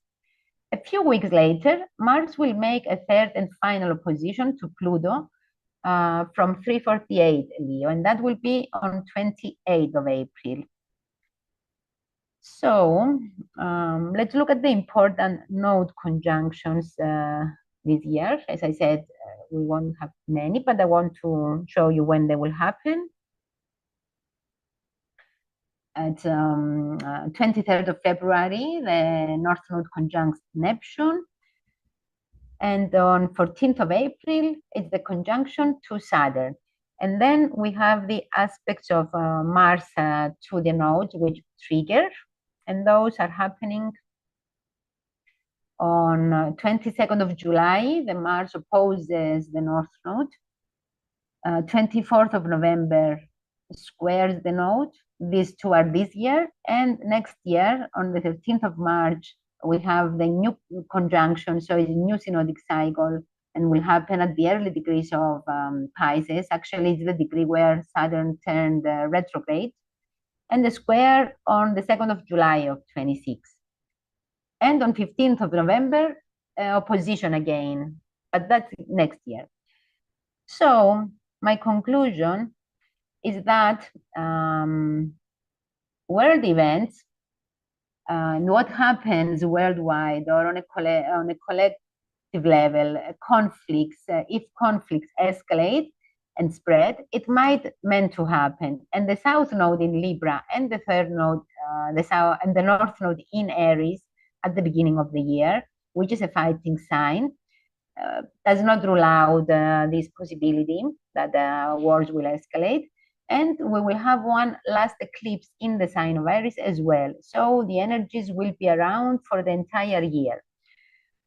A few weeks later, Mars will make a third and final opposition to Pluto from 348 Leo, and that will be on 28th of April. So let's look at the important node conjunctions this year. As I said, we won't have many, but I want to show you when they will happen. At 23rd of February, the North Node conjuncts Neptune. And on 14th of April, it's the conjunction to Saturn. And then we have the aspects of Mars to the nodes, which trigger. And those are happening on 22nd of July. The Mars opposes the North Node. 24th of November squares the node. These two are this year. And next year, on the 13th of March, we have the new conjunction. So it's a new synodic cycle, and will happen at the early degrees of Pisces. Actually, it's the degree where Saturn turned retrograde. And the square on the 2nd of July of 26. And on 15th of November, opposition again, but that's next year. So my conclusion is that world events and what happens worldwide or on a collective level, conflicts, if conflicts escalate and spread, it might meant to happen. And the South Node in Libra and the third node, the South and the North Node in Aries at the beginning of the year, which is a fighting sign, does not rule out this possibility that wars will escalate. And we will have one last eclipse in the sign of Aries as well. So the energies will be around for the entire year.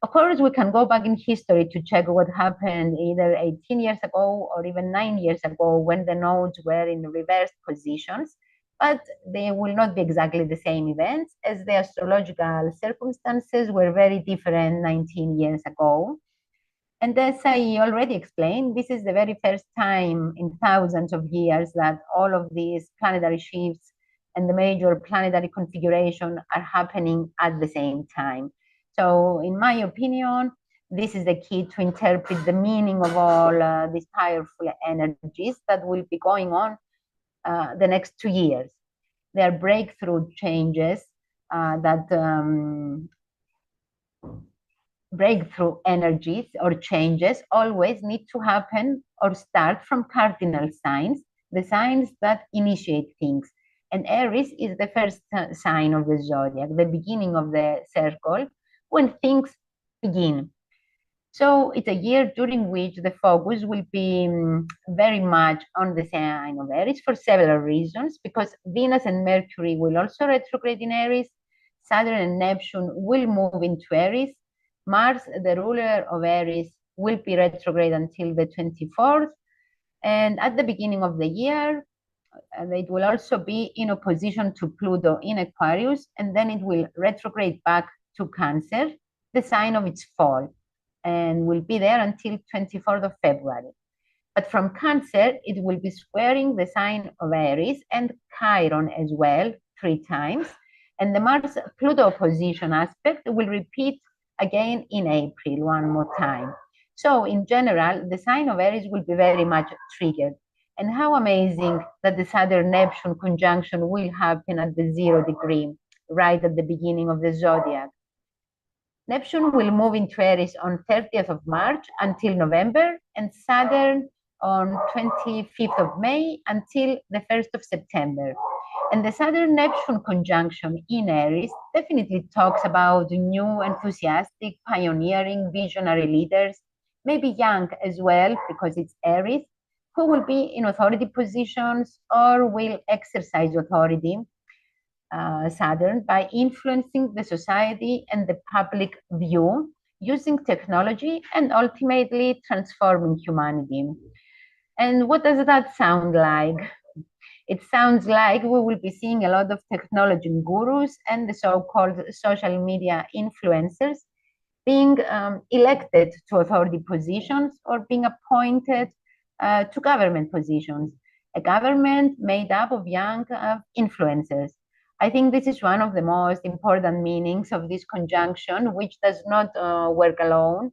Of course, we can go back in history to check what happened either 18 years ago or even 9 years ago when the nodes were in reversed positions, but they will not be exactly the same events, as the astrological circumstances were very different 19 years ago. And as I already explained, this is the very first time in thousands of years that all of these planetary shifts and the major planetary configuration are happening at the same time. So in my opinion, this is the key to interpret the meaning of all these powerful energies that will be going on the next 2 years. They are breakthrough changes breakthrough energies or changes always need to happen or start from cardinal signs the signs that initiate things. And Aries is the first sign of the zodiac, the beginning of the circle, when things begin. So it's a year during which the focus will be very much on the sign of Aries for several reasons, because Venus and Mercury will also retrograde in Aries, Saturn and Neptune will move into Aries, Mars, the ruler of Aries, will be retrograde until the 24th, and at the beginning of the year, it will also be in opposition to Pluto in Aquarius, and then it will retrograde back to Cancer, the sign of its fall, and will be there until 24th of February. But from Cancer, it will be squaring the sign of Aries and Chiron as well, 3 times. And the Mars-Pluto opposition aspect will repeat again in April, 1 more time. So in general, the sign of Aries will be very much triggered. And how amazing that the Saturn-Neptune conjunction will happen at the 0 degree, right at the beginning of the zodiac. Neptune will move into Aries on 30th of March until November, and Saturn on 25th of May until the 1st of September. And the Saturn-Neptune conjunction in Aries definitely talks about new, enthusiastic, pioneering, visionary leaders, maybe young as well, because it's Aries, who will be in authority positions or will exercise authority, Saturn, by influencing the society and the public view, using technology and ultimately transforming humanity. And what does that sound like? It sounds like we will be seeing a lot of technology gurus and the so-called social media influencers being elected to authority positions or being appointed to government positions, a government made up of young influencers. I think this is one of the most important meanings of this conjunction, which does not work alone,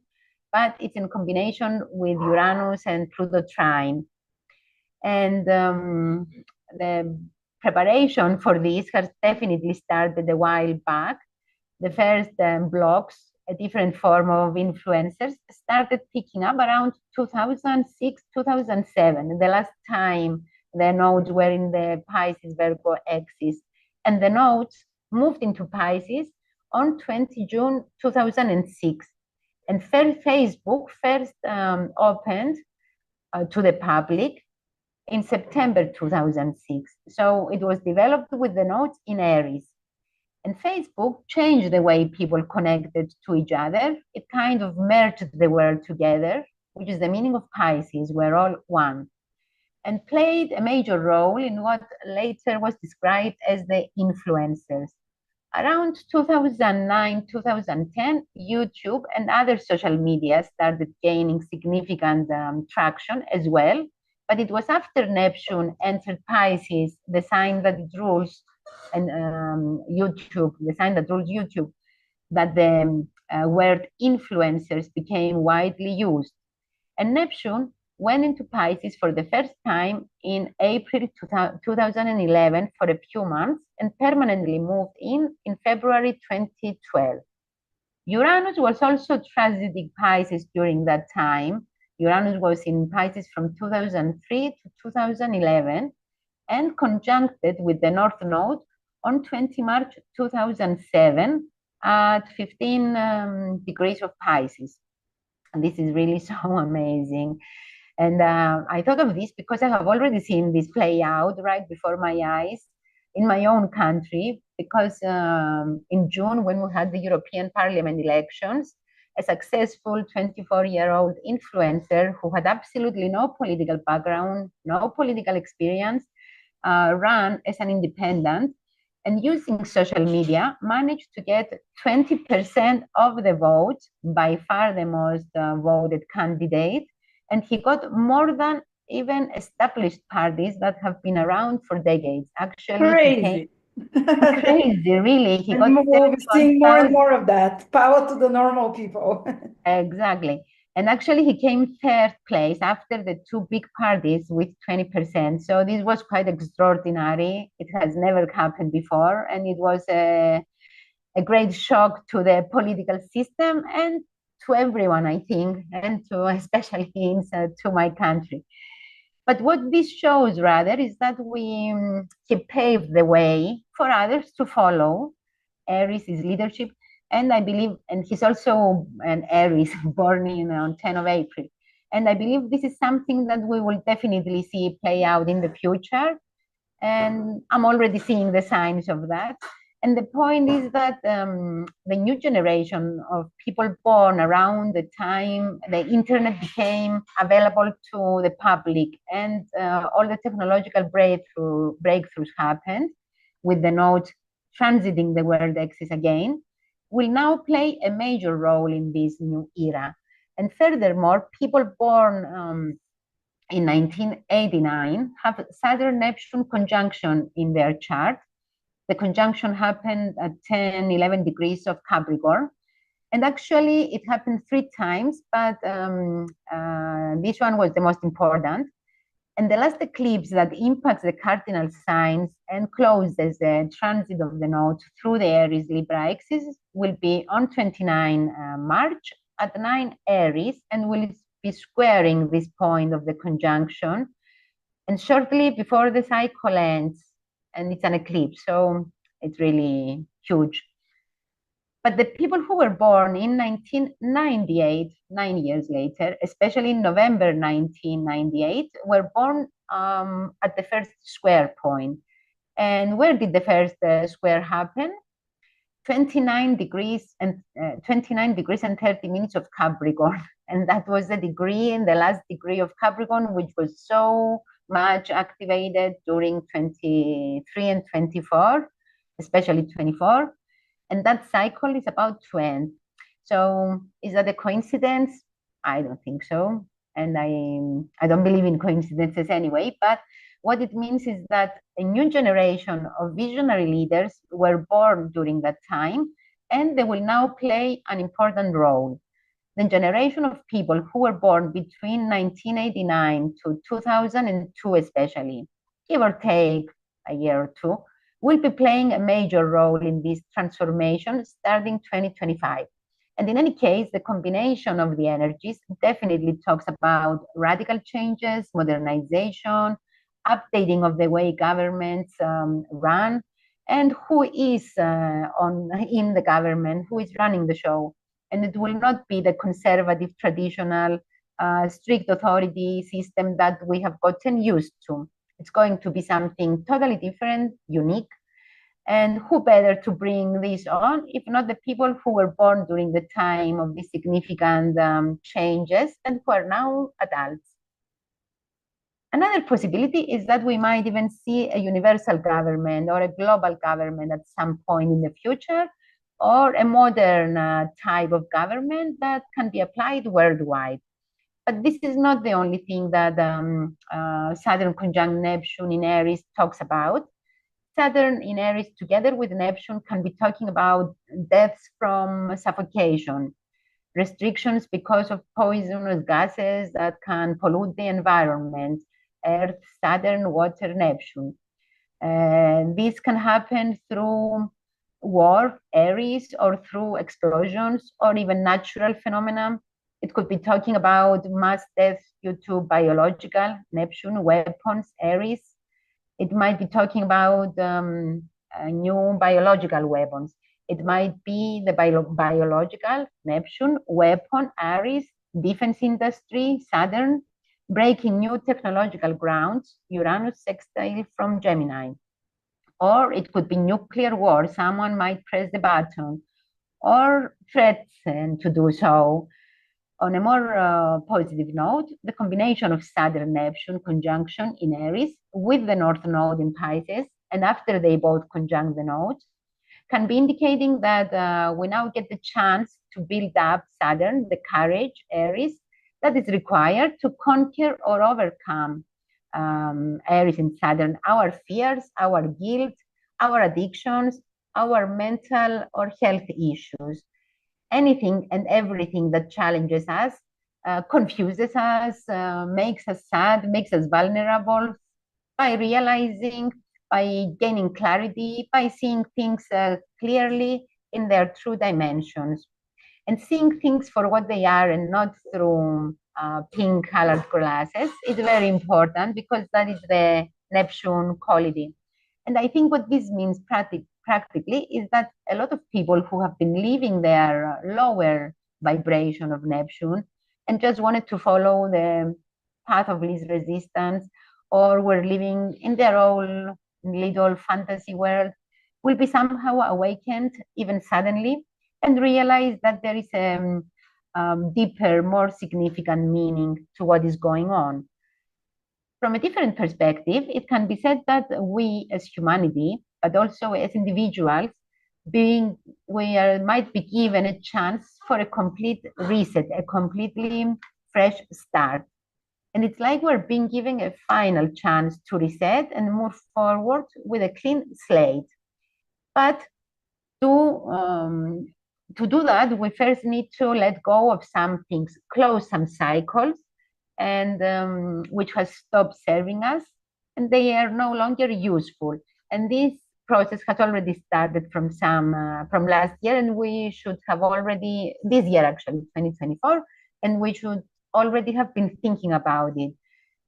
but it's in combination with Uranus and Pluto trine. And the preparation for this has definitely started a while back. The first blogs, a different form of influencers, started picking up around 2006, 2007, the last time the nodes were in the Pisces Virgo axis. And the nodes moved into Pisces on 20 June 2006. And Facebook first opened to the public in September 2006. So it was developed with the nodes in Aries. And Facebook changed the way people connected to each other. It kind of merged the world together, which is the meaning of Pisces, we're all one, and played a major role in what later was described as the influencers. Around 2009, 2010, YouTube and other social media started gaining significant traction as well. But it was after Neptune entered Pisces, the sign that it rules, and YouTube, the sign that rules YouTube, that the word influencers became widely used. And Neptune went into Pisces for the first time in April 2011 for a few months and permanently moved in February 2012. Uranus was also transiting Pisces during that time. Uranus was in Pisces from 2003 to 2011 and conjuncted with the North Node on 20 March 2007 at 15 degrees of Pisces. And this is really so amazing. And I thought of this because I have already seen this play out right before my eyes in my own country, because in June, when we had the European Parliament elections, a successful 24-year-old influencer who had absolutely no political background, no political experience, ran as an independent, and using social media managed to get 20% of the vote, by far the most voted candidate. And he got more than even established parties that have been around for decades. Actually, Crazy. Crazy, really. He got We're seeing more and 31,000. more of that. Power to the normal people. Exactly. And actually, he came third place after the 2 big parties with 20%. So this was quite extraordinary. It has never happened before. And it was a great shock to the political system and to everyone, I think, and to especially to my country. But what this shows rather is that he paved the way for others to follow. Aries is leadership, and I believe, and he's also an Aries born on 10 of April. And I believe this is something that we will definitely see play out in the future. And I'm already seeing the signs of that. And the point is that the new generation of people born around the time the internet became available to the public and all the technological breakthroughs happened with the node transiting the world axis again, will now play a major role in this new era. And furthermore, people born in 1989 have Saturn Neptune conjunction in their chart. The conjunction happened at 10, 11 degrees of Capricorn. And actually, it happened 3 times, but this one was the most important. And the last eclipse that impacts the cardinal signs and closes the transit of the node through the Aries Libra axis will be on 29 March at 9 Aries and will be squaring this point of the conjunction. And shortly before the cycle ends, and it's an eclipse, so it's really huge. But the people who were born in 1998, 9 years later, especially in November 1998, were born at the first square point. And where did the first square happen? 29 degrees and 30 minutes of Capricorn. And that was the degree in the last degree of Capricorn, which was so much activated during 23 and 24, especially 24. And that cycle is about to end. So is that a coincidence? I don't think so. And I don't believe in coincidences anyway, but what it means is that a new generation of visionary leaders were born during that time, and they will now play an important role. The generation of people who were born between 1989 to 2002 especially, give or take a year or two, will be playing a major role in this transformation starting 2025. And in any case, the combination of the energies definitely talks about radical changes, modernization, updating of the way governments run, and who is in the government, who is running the show. And it will not be the conservative, traditional, strict authority system that we have gotten used to. It's going to be something totally different, unique. And who better to bring this on if not the people who were born during the time of these significant changes and who are now adults? Another possibility is that we might even see a universal government or a global government at some point in the future, or a modern type of government that can be applied worldwide. But this is not the only thing that Saturn conjunct Neptune in Aries talks about. Saturn in Aries together with Neptune can be talking about deaths from suffocation, restrictions because of poisonous gases that can pollute the environment, Earth, Saturn, water, Neptune. This can happen through war, Aries, or through explosions, or even natural phenomena. It could be talking about mass deaths due to biological, Neptune, weapons, Aries. It might be talking about new biological weapons. It might be the biological, Neptune, weapon, Aries, defense industry, Saturn, breaking new technological grounds, Uranus sextile from Gemini. Or it could be nuclear war. Someone might press the button or threaten to do so. On a more positive note, the combination of Saturn-Neptune conjunction in Aries with the North Node in Pisces, and after they both conjunct the node, can be indicating that we now get the chance to build up Saturn, the courage, Aries, that is required to conquer or overcome Aries and Saturn, our fears, our guilt, our addictions, our mental or health issues. Anything and everything that challenges us, confuses us, makes us sad, makes us vulnerable, by realizing, by gaining clarity, by seeing things clearly in their true dimensions, and seeing things for what they are and not through pink colored glasses. It's very important because that is the Neptune quality. And I think what this means practically is that a lot of people who have been living their lower vibration of Neptune and just wanted to follow the path of least resistance, or were living in their own little fantasy world, will be somehow awakened even suddenly and realize that there is a deeper, more significant meaning to what is going on. From a different perspective, it can be said that we as humanity, but also as individuals, might be given a chance for a complete reset, a completely fresh start. And it's like we're being given a final chance to reset and move forward with a clean slate. But to do that, we first need to let go of some things, close some cycles, and which has stopped serving us, and they are no longer useful. And this process has already started from last year, and we should have already this year, actually 2024, and we should already have been thinking about it.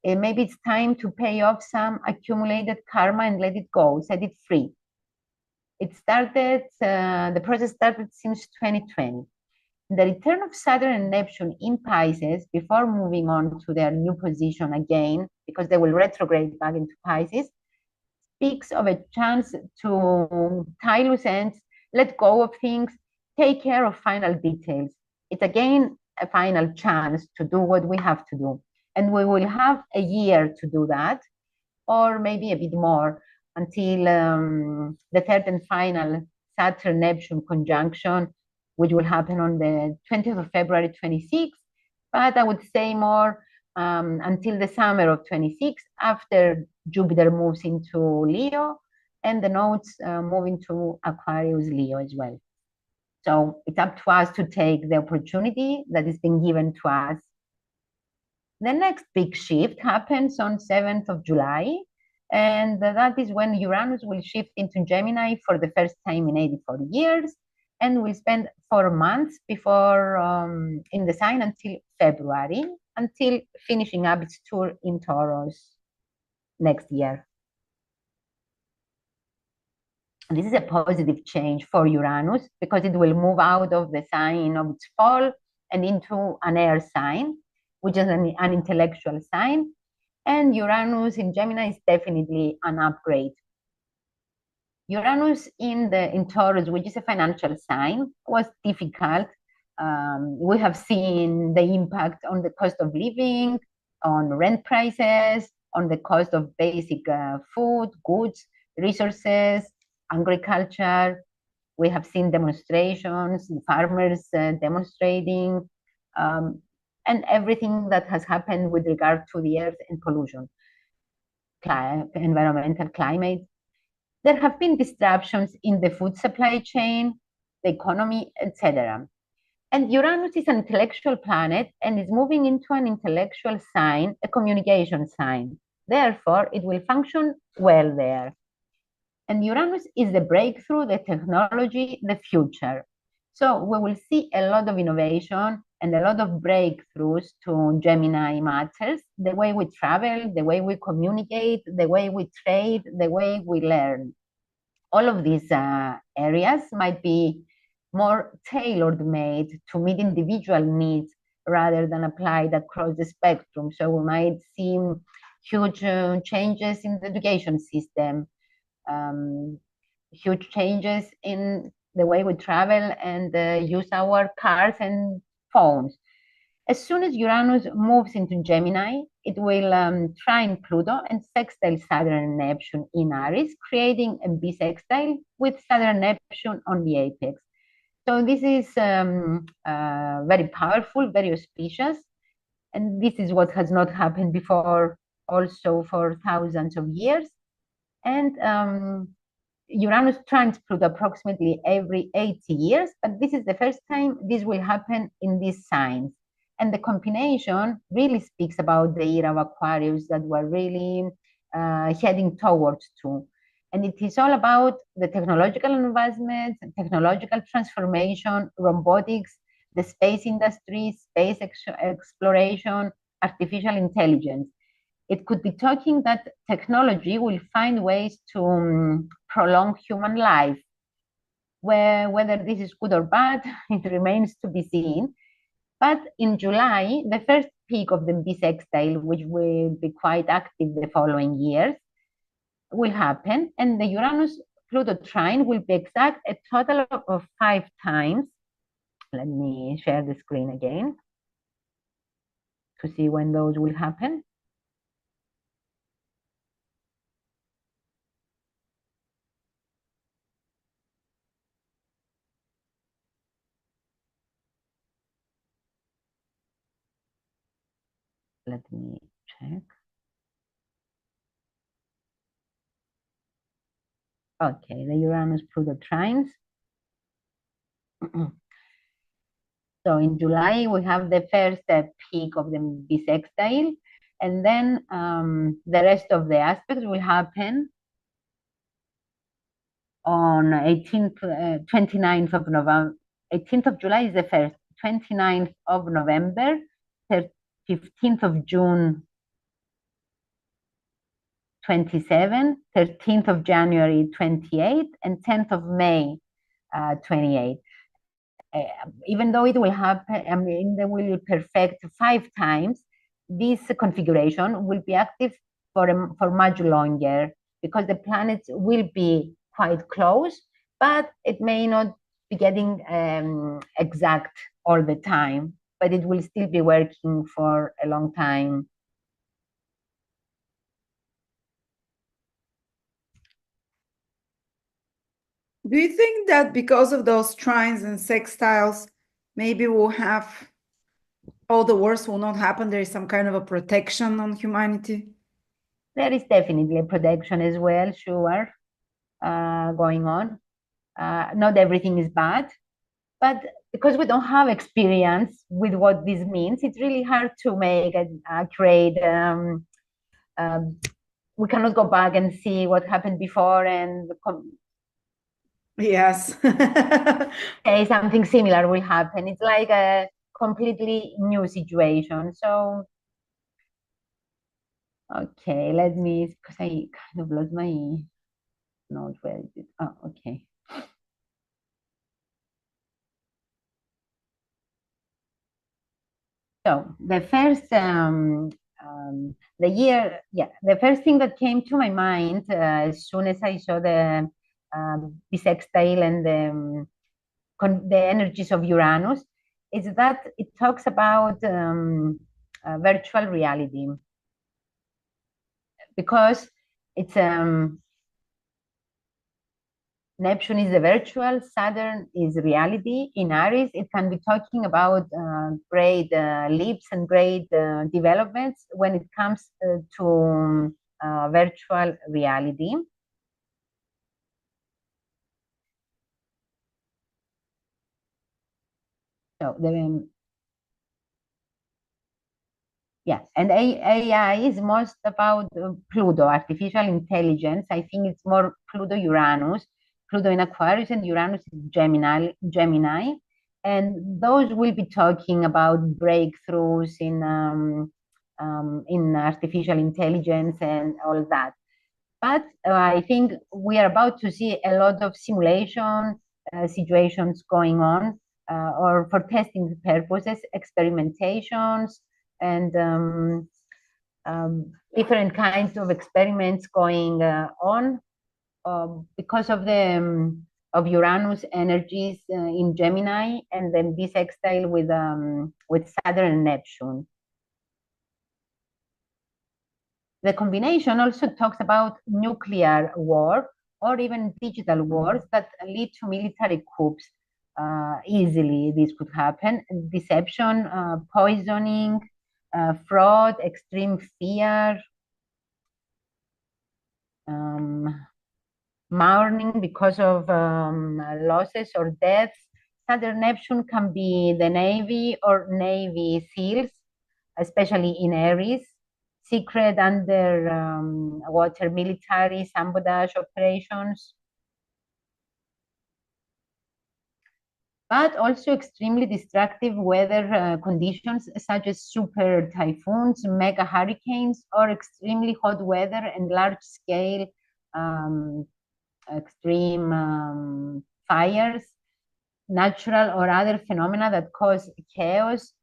Maybe it's time to pay off some accumulated karma and let it go, set it free. The process started since 2020. The return of Saturn and Neptune in Pisces before moving on to their new position again, because they will retrograde back into Pisces, speaks of a chance to tie loose ends, let go of things, take care of final details. It's again a final chance to do what we have to do. And we will have a year to do that, or maybe a bit more, until the third and final Saturn-Neptune conjunction, which will happen on the 20th of February 26. But I would say more until the summer of 26, after Jupiter moves into Leo and the nodes move into Aquarius Leo as well. So it's up to us to take the opportunity that is being given to us. The next big shift happens on 7th of July, and that is when Uranus will shift into Gemini for the first time in 84 years, and will spend 4 months before in the sign until February, until finishing up its tour in Taurus next year. This is a positive change for Uranus because it will move out of the sign of its fall and into an air sign, which is an intellectual sign. And Uranus in Gemini is definitely an upgrade. Uranus in Taurus, which is a financial sign, was difficult. We have seen the impact on the cost of living, on rent prices, on the cost of basic food, goods, resources, agriculture. We have seen demonstrations, farmers demonstrating, and everything that has happened with regard to the earth and pollution, environmental climate. There have been disruptions in the food supply chain, the economy, etc. And Uranus is an intellectual planet and is moving into an intellectual sign, a communication sign. Therefore, it will function well there. And Uranus is the breakthrough, the technology, the future. So we will see a lot of innovation and a lot of breakthroughs to Gemini matters, the way we travel, the way we communicate, the way we trade, the way we learn. All of these areas might be more tailor-made to meet individual needs rather than applied across the spectrum. So we might see huge changes in the education system, huge changes in the way we travel and use our cars and phones. As soon as Uranus moves into Gemini, it will trine Pluto and sextile Saturn and Neptune in Aries, creating a bisextile with Saturn and Neptune on the apex. So this is very powerful, very auspicious, and this is what has not happened before also for thousands of years. And Uranus trines Pluto approximately every 80 years, but this is the first time this will happen in these signs. And the combination really speaks about the era of Aquarius that we're really heading towards to. And it is all about the technological advancements, technological transformation, robotics, the space industry, space exploration, artificial intelligence. It could be talking that technology will find ways to prolong human life. Whether this is good or bad, it remains to be seen. But in July, the first peak of the bisextile, which will be quite active the following years, will happen, and the Uranus-Pluto trine will be exact a total of 5 times. Let me share the screen again to see when those will happen. Let me check. Okay, the Uranus-Pluto trines. So in July, we have the first peak of the bisextile, and then the rest of the aspects will happen on 29th of November. 18th of July is the first, 29th of November, 15th of June, 27, 13th of January, 28, and 10th of May, 28. Even though it will happen, I mean, they will perfect 5 times, this configuration will be active for much longer because the planets will be quite close, but it may not be getting exact all the time, but it will still be working for a long time. Do you think that because of those trines and sextiles, maybe we'll have all the worst will not happen? There is some kind of a protection on humanity. There is definitely a protection as well, sure, going on. Not everything is bad, but because we don't have experience with what this means, it's really hard to make an accurate. We cannot go back and see what happened before and Yes. say something similar will happen. It's like a completely new situation. So, okay, let me, because I kind of lost my note. Where is it? Oh, okay. So the first the first thing that came to my mind as soon as I saw the bisextile and the energies of Uranus is that it talks about virtual reality because it's Neptune is the virtual, Saturn is reality. In Aries, it can be talking about great leaps and great developments when it comes to virtual reality. So and AI is most about Pluto, artificial intelligence. I think it's more Pluto-Uranus, Pluto in Aquarius and Uranus in Gemini. And those will be talking about breakthroughs in artificial intelligence and all that. But I think we are about to see a lot of simulation situations going on, or for testing purposes, experimentations, and different kinds of experiments going on because of the of Uranus energies in Gemini, and then bisextile with Saturn and Neptune. The combination also talks about nuclear war or even digital wars that lead to military coups. Easily, this could happen. Deception, poisoning, fraud, extreme fear, mourning because of losses or deaths. Saturn Neptune can be the Navy or Navy SEALs, especially in Aries. Secret underwater military sabotage operations. but also extremely destructive weather conditions such as super typhoons, mega hurricanes, or extremely hot weather and large-scale extreme fires, natural or other phenomena that cause chaos,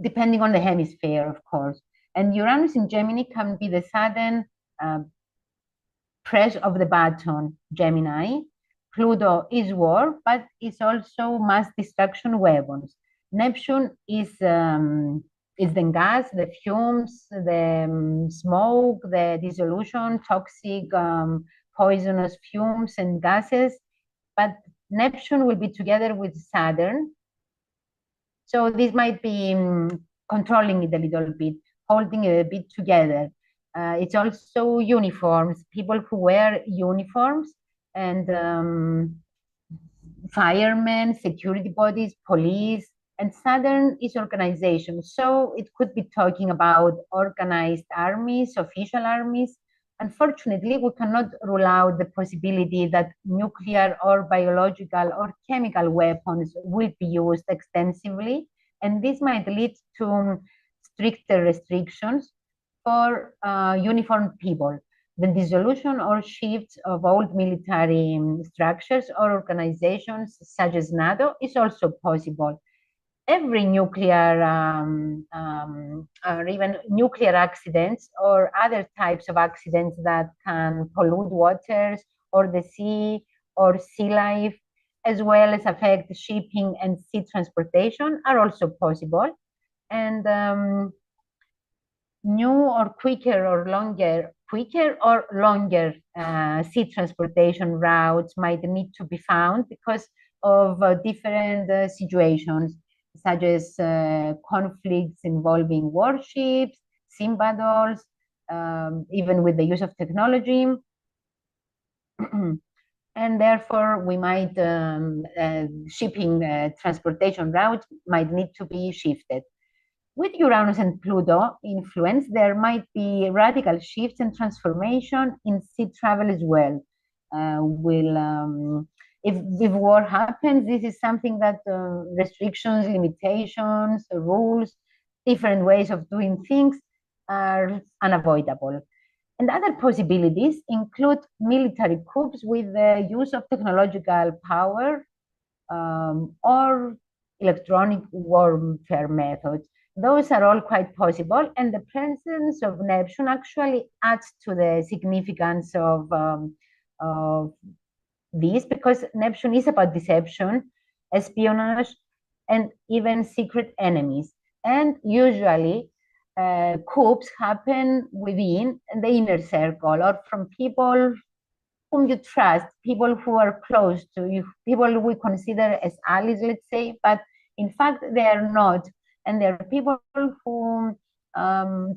depending on the hemisphere, of course. And Uranus in Gemini can be the sudden press of the button, Gemini. Pluto is war, but it's also mass destruction weapons. Neptune is the gas, the fumes, the smoke, the dissolution, toxic, poisonous fumes and gases. But Neptune will be together with Saturn. So this might be controlling it a little bit, holding it a bit together. It's also uniforms, people who wear uniforms, and firemen, security bodies, police, and Saturn is organization. So it could be talking about organized armies, official armies. Unfortunately, we cannot rule out the possibility that nuclear or biological or chemical weapons will be used extensively, and this might lead to stricter restrictions for uniformed people. The dissolution or shifts of old military structures or organizations such as NATO is also possible. Every nuclear or even nuclear accidents or other types of accidents that can pollute waters or the sea or sea life, as well as affect shipping and sea transportation, are also possible. And new or quicker or longer sea transportation routes might need to be found because of different situations, such as conflicts involving warships, sea battles, even with the use of technology. And therefore, we might shipping transportation routes might need to be shifted. With Uranus and Pluto influence, there might be radical shifts and transformation in sea travel as well. If war happens, this is something that restrictions, limitations, rules, different ways of doing things are unavoidable. And other possibilities include military coups with the use of technological power or electronic warfare methods. Those are all quite possible, and the presence of Neptune actually adds to the significance of this, because Neptune is about deception, espionage, and even secret enemies. And usually, coups happen within the inner circle or from people whom you trust, people who are close to you, people we consider as allies, let's say, but in fact they are not. And there are people who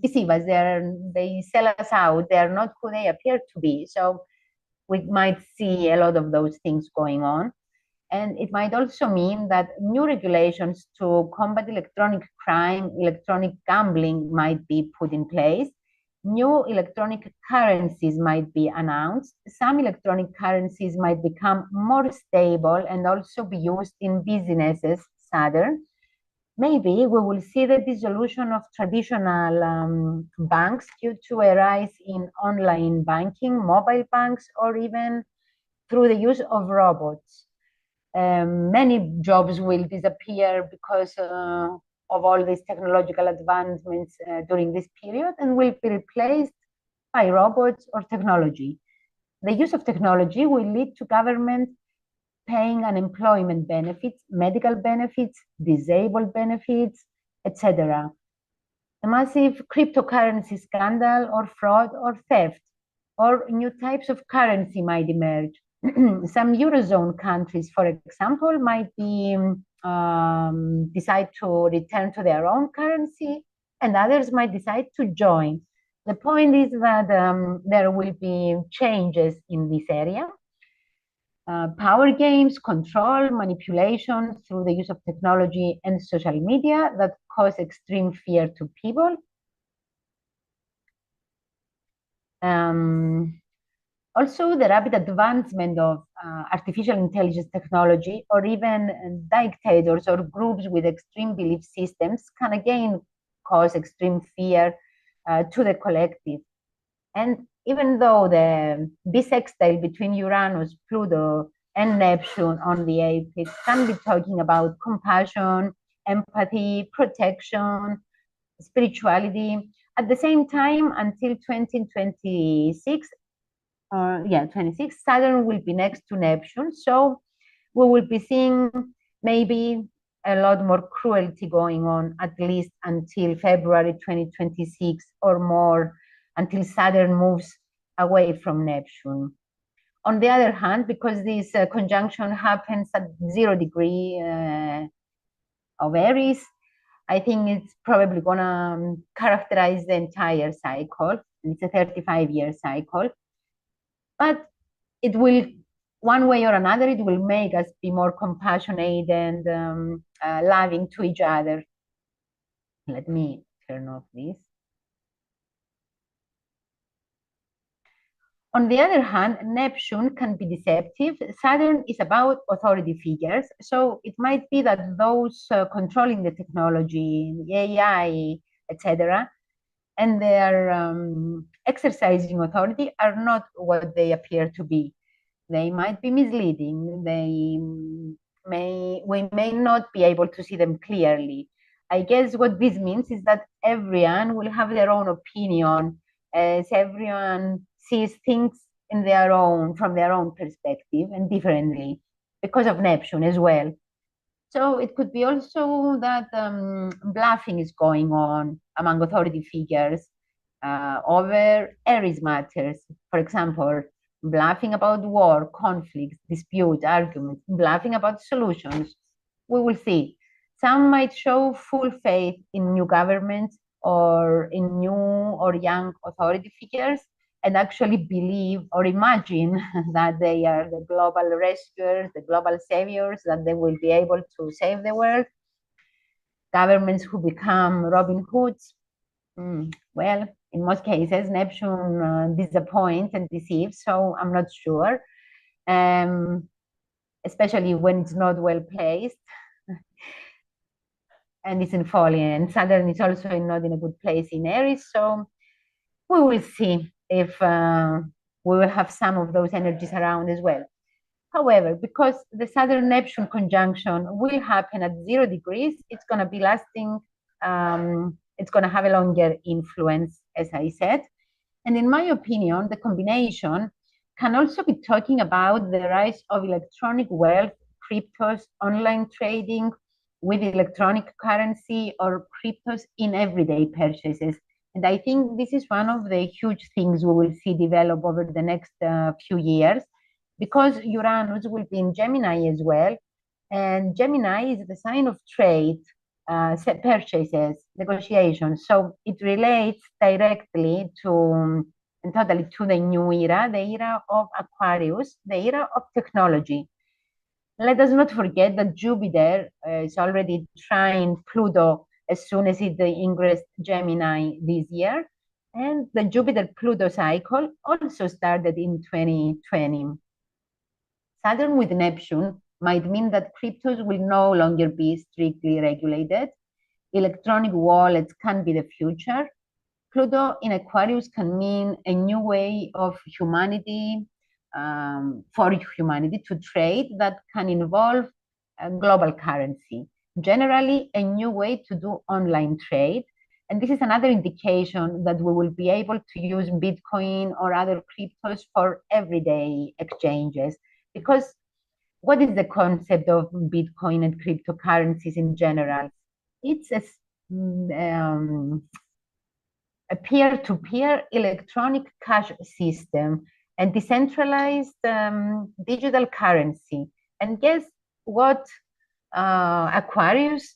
deceive us, they sell us out, they are not who they appear to be. So we might see a lot of those things going on. And it might also mean that new regulations to combat electronic crime, electronic gambling might be put in place. New electronic currencies might be announced. Some electronic currencies might become more stable and also be used in businesses, Saturn. Maybe we will see the dissolution of traditional banks due to a rise in online banking, mobile banks, or even through the use of robots. Many jobs will disappear because of all these technological advancements during this period, and will be replaced by robots or technology. The use of technology will lead to government paying unemployment benefits, medical benefits, disabled benefits, etc. A massive cryptocurrency scandal or fraud or theft, or new types of currency might emerge. Some Eurozone countries, for example, might be decide to return to their own currency, and others might decide to join. The point is that there will be changes in this area. Power games, control, manipulation through the use of technology and social media that cause extreme fear to people. Also, the rapid advancement of artificial intelligence technology, or even dictators or groups with extreme belief systems, can again cause extreme fear to the collective. And even though the bisextile between Uranus, Pluto, and Neptune on the apex can be talking about compassion, empathy, protection, spirituality. At the same time, until 2026, 26, Saturn will be next to Neptune. So we will be seeing maybe a lot more cruelty going on, at least until February 2026 or more, until Saturn moves away from Neptune. On the other hand, because this conjunction happens at 0 degree of Aries, I think it's probably going to characterize the entire cycle. It's a 35-year cycle. But it will, one way or another, it will make us be more compassionate and loving to each other. Let me turn off this. On the other hand, Neptune can be deceptive. Saturn is about authority figures. So it might be that those controlling the technology, the AI, etc., and they are exercising authority are not what they appear to be. They might be misleading. We may not be able to see them clearly. I guess what this means is that everyone will have their own opinion, as everyone sees things from their own perspective and differently, because of Neptune as well. So it could be also that bluffing is going on among authority figures over Aries matters. For example, bluffing about war, conflicts, dispute, arguments, bluffing about solutions. We will see. Some might show full faith in new governments or in new or young authority figures and actually believe or imagine that they are the global rescuers, the global saviors, that they will be able to save the world. Governments who become Robin Hoods. Well, in most cases, Neptune disappoints and deceives, so I'm not sure, especially when it's not well placed and it's in folly. And Saturn is also not in a good place in Aries, so we will see if we will have some of those energies around as well. However, because the Saturn-Neptune conjunction will happen at 0 degrees, it's going to be lasting, it's going to have a longer influence, as I said. And in my opinion, the combination can also be talking about the rise of electronic wealth, cryptos, online trading with electronic currency or cryptos in everyday purchases. And I think this is one of the huge things we will see develop over the next few years, because Uranus will be in Gemini as well. And Gemini is the sign of trade, purchases, negotiations. So it relates directly to and totally to the new era, the era of Aquarius, the era of technology. Let us not forget that Jupiter is already trying Pluto as soon as it ingressed Gemini this year. And the Jupiter-Pluto cycle also started in 2020. Saturn with Neptune might mean that cryptos will no longer be strictly regulated. Electronic wallets can be the future. Pluto in Aquarius can mean a new way of humanity, for humanity to trade that can involve a global currency. Generally, a new way to do online trade. And this is another indication that we will be able to use Bitcoin or other cryptos for everyday exchanges. Because what is the concept of Bitcoin and cryptocurrencies in general? It's a peer-to-peer electronic cash system and decentralized digital currency. And guess what Aquarius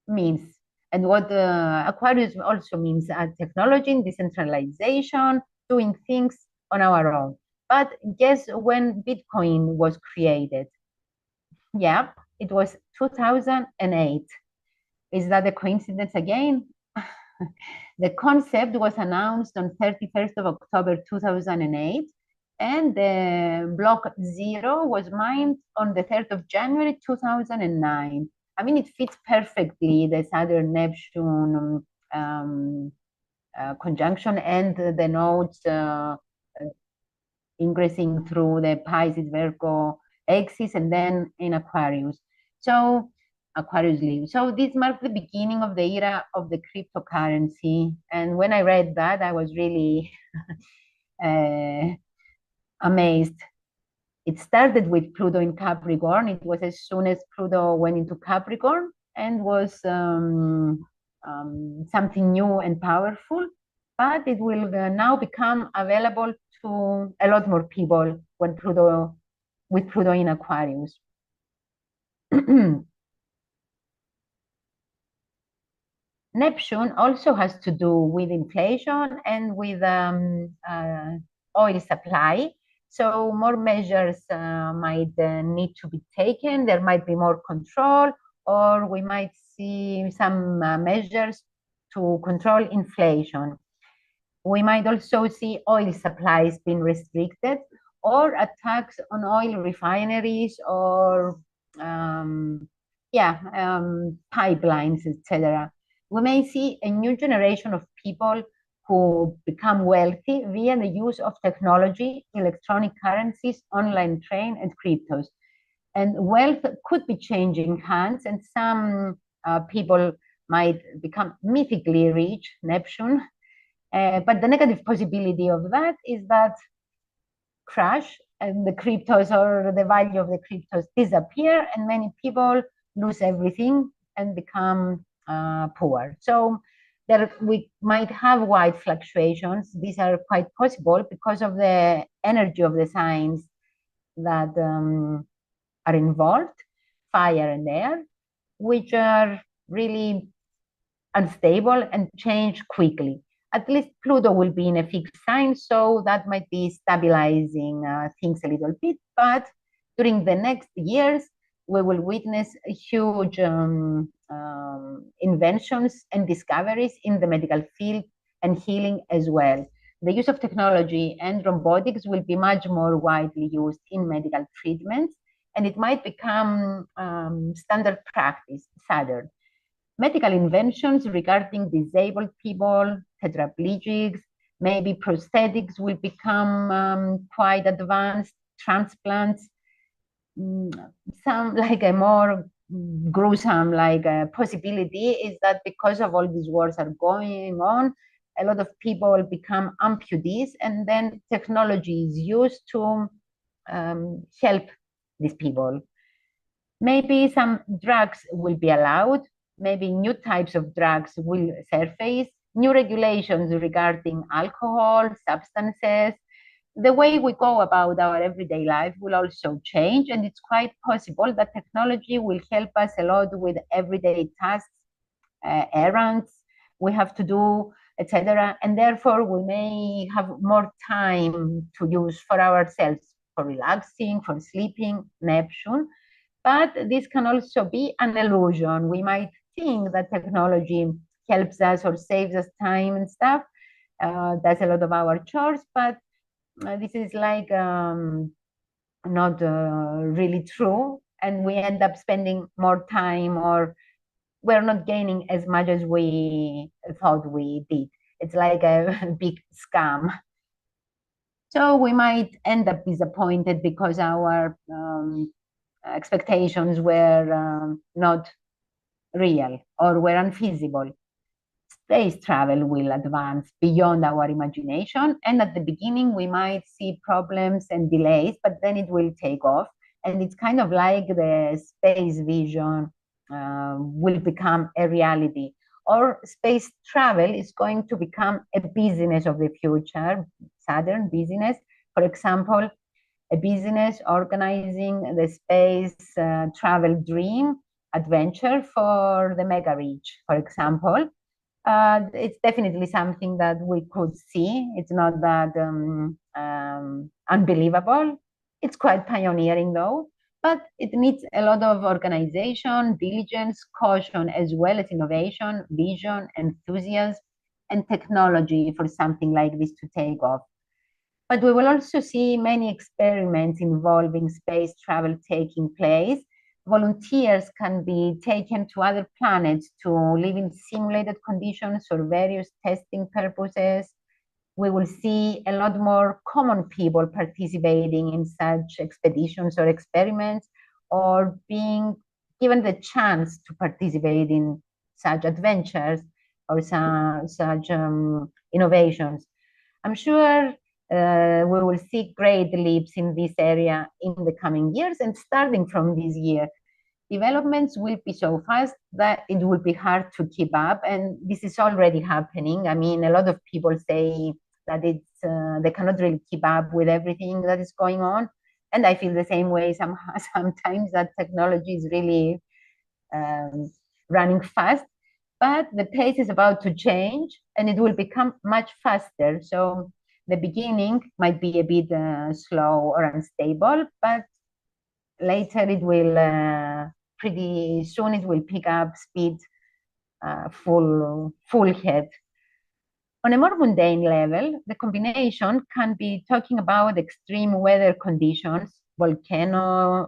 means? And what Aquarius also means technology and decentralization, doing things on our own. But guess when Bitcoin was created? Yeah, it was 2008. Is that a coincidence again? The concept was announced on 31st of October 2008, And the block 0 was mined on the 3rd of January 2009. I mean, it fits perfectly the Saturn Neptune conjunction and the nodes ingressing through the Pisces Virgo axis and then in Aquarius. So Aquarius Leo. So this marked the beginning of the era of the cryptocurrency. And when I read that, I was really amazed. It started with Pluto in Capricorn. It was as soon as Pluto went into Capricorn and was something new and powerful, but it will now become available to a lot more people with Pluto in Aquarius. Neptune also has to do with inflation and with oil supply. So more measures might need to be taken. There might be more control, or we might see some measures to control inflation. We might also see oil supplies being restricted or attacks on oil refineries or pipelines, etc. We may see a new generation of people who become wealthy via the use of technology, electronic currencies, online trade, and cryptos. And wealth could be changing hands, and some people might become mythically rich, Neptune. But the negative possibility of that is that crash and the cryptos or the value of the cryptos disappear and many people lose everything and become poor. So there we might have wide fluctuations. These are quite possible because of the energy of the signs that are involved, fire and air, which are really unstable and change quickly. At least Pluto will be in a fixed sign, so that might be stabilizing things a little bit. But during the next years, we will witness huge inventions and discoveries in the medical field and healing as well. The use of technology and robotics will be much more widely used in medical treatments, and it might become standard practice, Saturn. Medical inventions regarding disabled people, tetraplegics, maybe prosthetics will become quite advanced, transplants, some like a more gruesome possibility is that because of all these wars are going on, a lot of people become amputees, and then technology is used to help these people. Maybe some drugs will be allowed, maybe new types of drugs will surface, new regulations regarding alcohol, substances. The way we go about our everyday life will also change, and it's quite possible that technology will help us a lot with everyday tasks, errands we have to do, etc. And therefore, we may have more time to use for ourselves, for relaxing, for sleeping, Neptune. But this can also be an illusion. We might think that technology helps us or saves us time and stuff, does a lot of our chores, but this is not really true. And we end up spending more time, or we're not gaining as much as we thought we did. It's like a big scam. So we might end up disappointed because our expectations were not real or were unfeasible. Space travel will advance beyond our imagination, and at the beginning we might see problems and delays, but then it will take off, and it's kind of like the space vision will become a reality, or space travel is going to become a business of the future, Saturn business. For example, a business organizing the space travel dream adventure for the mega rich, for example. It's definitely something that we could see. It's not that unbelievable. It's quite pioneering though, but it needs a lot of organization, diligence, caution, as well as innovation, vision, enthusiasm, and technology for something like this to take off. But we will also see many experiments involving space travel taking place. Volunteers can be taken to other planets to live in simulated conditions for various testing purposes. We will see a lot more common people participating in such expeditions or experiments, or being given the chance to participate in such adventures or such innovations. I'm sure we will see great leaps in this area in the coming years, and starting from this year, developments will be so fast that it will be hard to keep up, and this is already happening. I mean, a lot of people say that they cannot really keep up with everything that is going on, and I feel the same way sometimes, that technology is really um, running fast, but the pace is about to change and it will become much faster. So the beginning might be a bit slow or unstable, but later it will, pretty soon it will pick up speed, full head. On a more mundane level, the combination can be talking about extreme weather conditions, volcano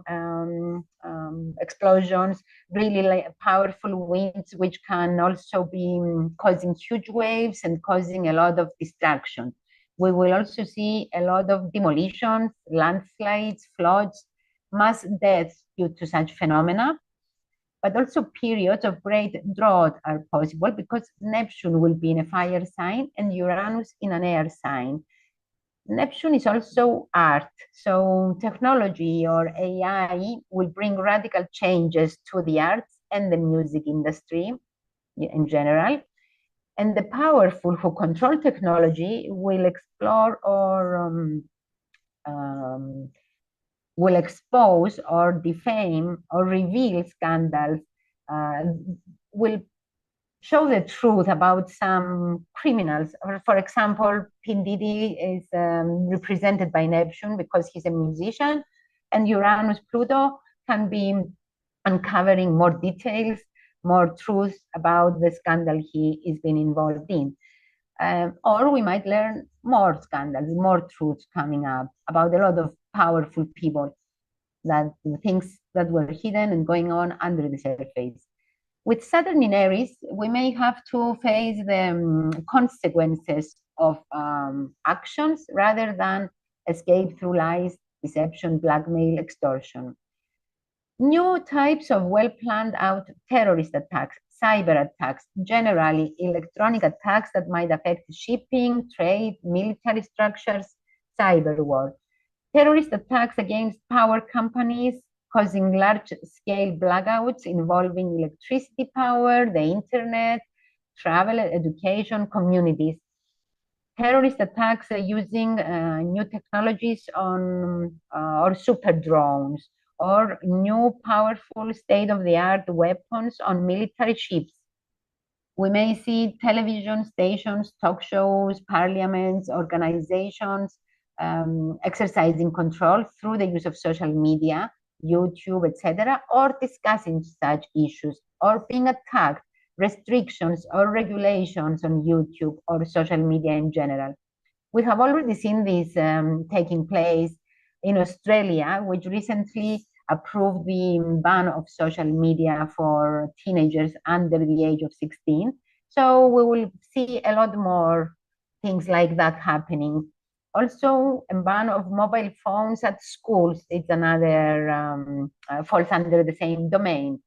explosions, really powerful winds, which can also be causing huge waves and causing a lot of destruction. We will also see a lot of demolitions, landslides, floods, mass deaths due to such phenomena, but also periods of great drought are possible because Neptune will be in a fire sign and Uranus in an air sign. Neptune is also art, so technology or AI will bring radical changes to the arts and the music industry in general. And the powerful who control technology will explore or will expose or defame or reveal scandals, will show the truth about some criminals. Or, for example, P. Diddy is represented by Neptune because he's a musician, and Uranus Pluto can be uncovering more details, more truth about the scandal he is being involved in. Or we might learn more scandals, more truths coming up about a lot of powerful people, that things that were hidden and going on under the surface. With Saturn in Aries, we may have to face the consequences of actions rather than escape through lies, deception, blackmail, extortion. New types of well-planned out terrorist attacks, cyber attacks, generally electronic attacks that might affect shipping, trade, military structures, cyber war. Terrorist attacks against power companies, causing large-scale blackouts involving electricity power, the internet, travel, education, communities. Terrorist attacks using new technologies on or super drones, or new powerful state-of-the-art weapons on military ships. We may see television stations, talk shows, parliaments, organizations exercising control through the use of social media, YouTube, etc., or discussing such issues, or being attacked, restrictions or regulations on YouTube or social media in general. We have already seen this taking place in Australia, which recently approved the ban of social media for teenagers under the age of 16. So we will see a lot more things like that happening. Also, a ban of mobile phones at schools. It's another, falls under the same domain.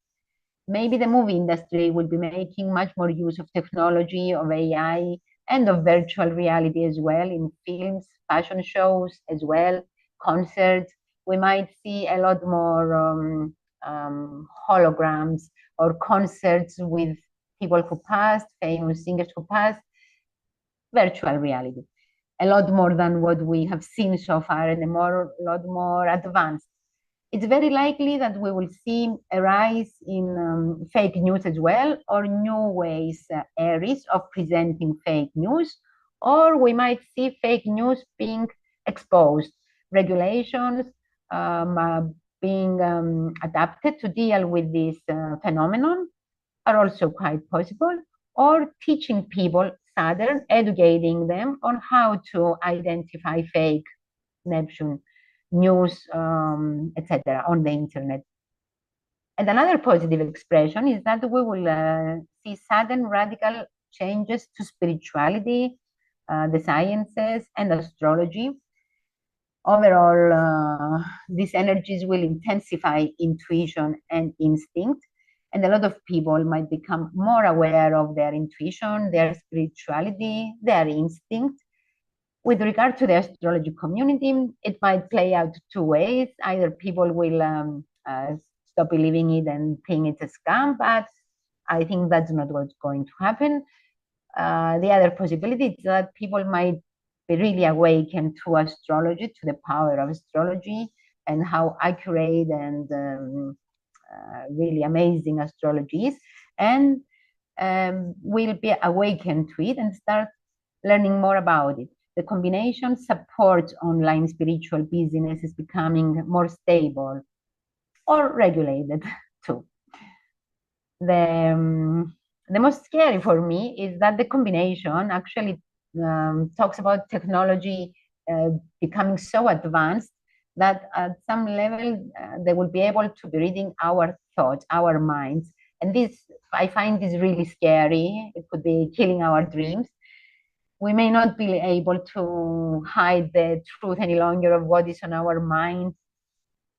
Maybe the movie industry will be making much more use of technology, of AI, and of virtual reality as well, in films, fashion shows as well, concerts. We might see a lot more holograms or concerts with people who passed, famous singers who passed, virtual reality. A lot more than what we have seen so far, and a lot more advanced. It's very likely that we will see a rise in fake news as well, or new ways, areas of presenting fake news, or we might see fake news being exposed, regulations being adapted to deal with this phenomenon are also quite possible, or teaching people Saturn, educating them on how to identify fake Neptune news, etc., on the internet. And another positive expression is that we will see sudden radical changes to spirituality, the sciences, and astrology. Overall, these energies will intensify intuition and instinct, and a lot of people might become more aware of their intuition, their spirituality, their instinct. With regard to the astrology community, it might play out two ways. Either people will stop believing it and think it's a scam, but I think that's not what's going to happen. The other possibility is that people might be really awakened to astrology, to the power of astrology, and how accurate and really amazing astrology is, and will be awakened to it and start learning more about it. The combination supports online spiritual businesses becoming more stable or regulated too. The most scary for me is that the combination actually talks about technology becoming so advanced that at some level they will be able to be reading our thoughts, our minds. And this, I find this really scary. It could be killing our dreams. We may not be able to hide the truth any longer of what is on our mind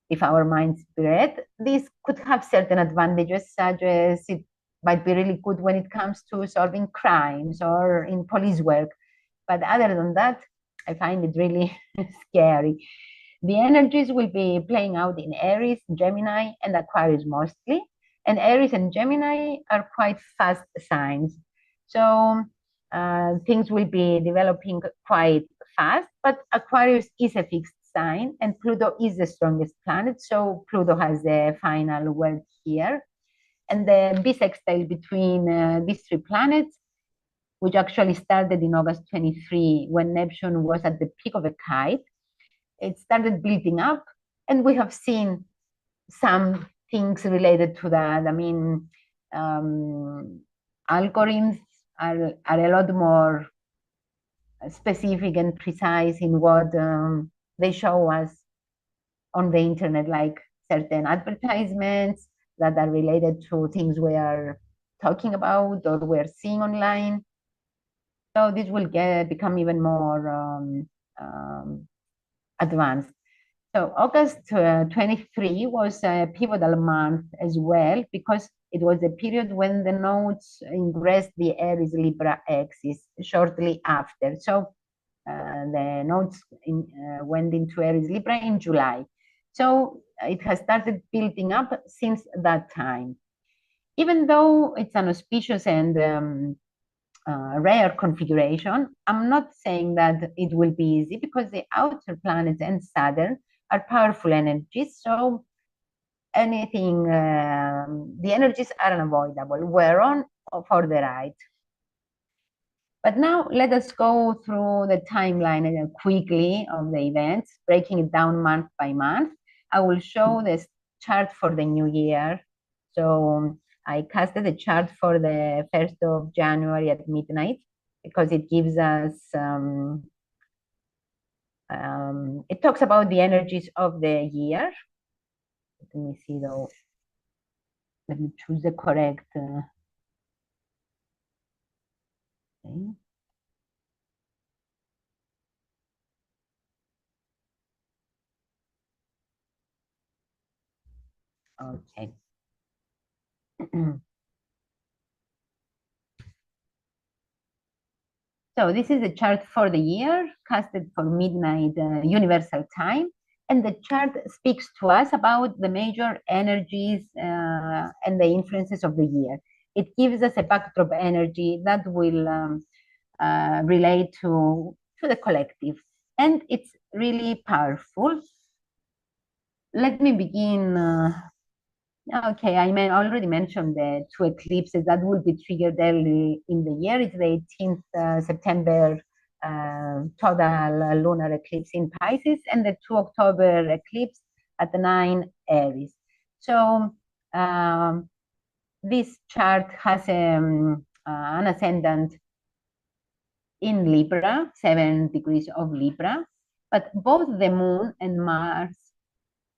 if our minds be read. This could have certain advantages, such as it might be really good when it comes to solving crimes or in police work. But other than that, I find it really scary. The energies will be playing out in Aries, Gemini, and Aquarius mostly. And Aries and Gemini are quite fast signs. So things will be developing quite fast, but Aquarius is a fixed sign, and Pluto is the strongest planet, so Pluto has the final word here. And the bisextile between these three planets, which actually started in August 23 when Neptune was at the peak of a kite, it started building up, and we have seen some things related to that. I mean, algorithms are a lot more specific and precise in what they show us on the internet, like certain advertisements that are related to things we are talking about or we're seeing online. So this will become even more advanced. So August 23 was a pivotal month as well, because it was a period when the nodes ingressed the Aries Libra axis shortly after. So the nodes went into Aries Libra in July. So it has started building up since that time. Even though it's an auspicious and rare configuration, I'm not saying that it will be easy, because the outer planets and Saturn are powerful energies. So anything, the energies are unavoidable. We're on for the ride. But now let us go through the timeline quickly of the events, breaking it down month by month. I will show this chart for the new year. So I casted a chart for the 1st of January at midnight, because it gives us, it talks about the energies of the year. Let me see though, let me choose the correct, okay. Okay. So this is a chart for the year, casted for midnight universal time. And the chart speaks to us about the major energies and the influences of the year. It gives us a backdrop energy that will relate to the collective. And it's really powerful. Let me begin. Okay, I already mentioned the two eclipses that will be triggered early in the year. It's the 18th September total lunar eclipse in Pisces, and the 2 October eclipse at the 9 Aries. So this chart has an ascendant in Libra, 7 degrees of Libra, but both the moon and Mars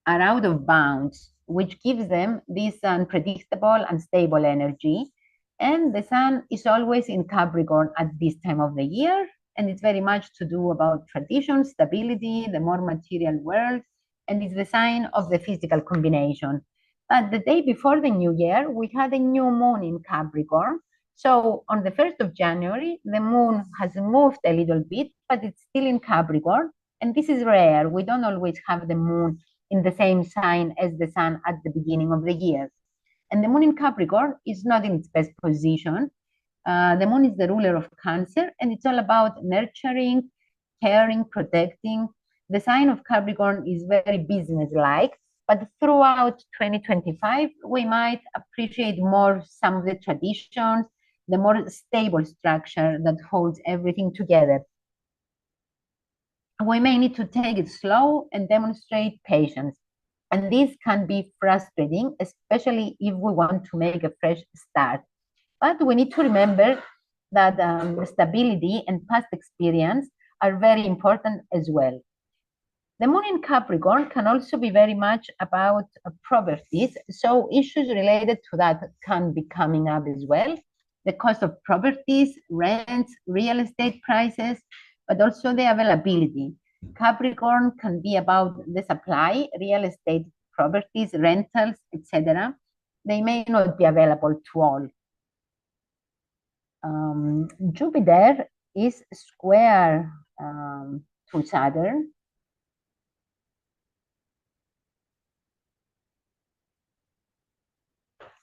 are out of bounds, which gives them this unpredictable, unstable energy. And the sun is always in Capricorn at this time of the year, and it's very much to do about tradition, stability, the more material world, and it's the sign of the physical combination. But the day before the new year, we had a new moon in Capricorn. So on the 1st of January, the moon has moved a little bit, but it's still in Capricorn. And this is rare. We don't always have the moon in the same sign as the sun at the beginning of the year. And the moon in Capricorn is not in its best position. The moon is the ruler of Cancer, and it's all about nurturing, caring, protecting. The sign of Capricorn is very business-like, but throughout 2025, we might appreciate more some of the traditions, the more stable structure that holds everything together. We may need to take it slow and demonstrate patience. And this can be frustrating, especially if we want to make a fresh start. But we need to remember that stability and past experience are very important as well. The moon in Capricorn can also be very much about properties, so issues related to that can be coming up as well. The cost of properties, rents, real estate prices, but also the availability. Capricorn can be about the supply, real estate properties, rentals, etc. They may not be available to all. Jupiter is square to Saturn.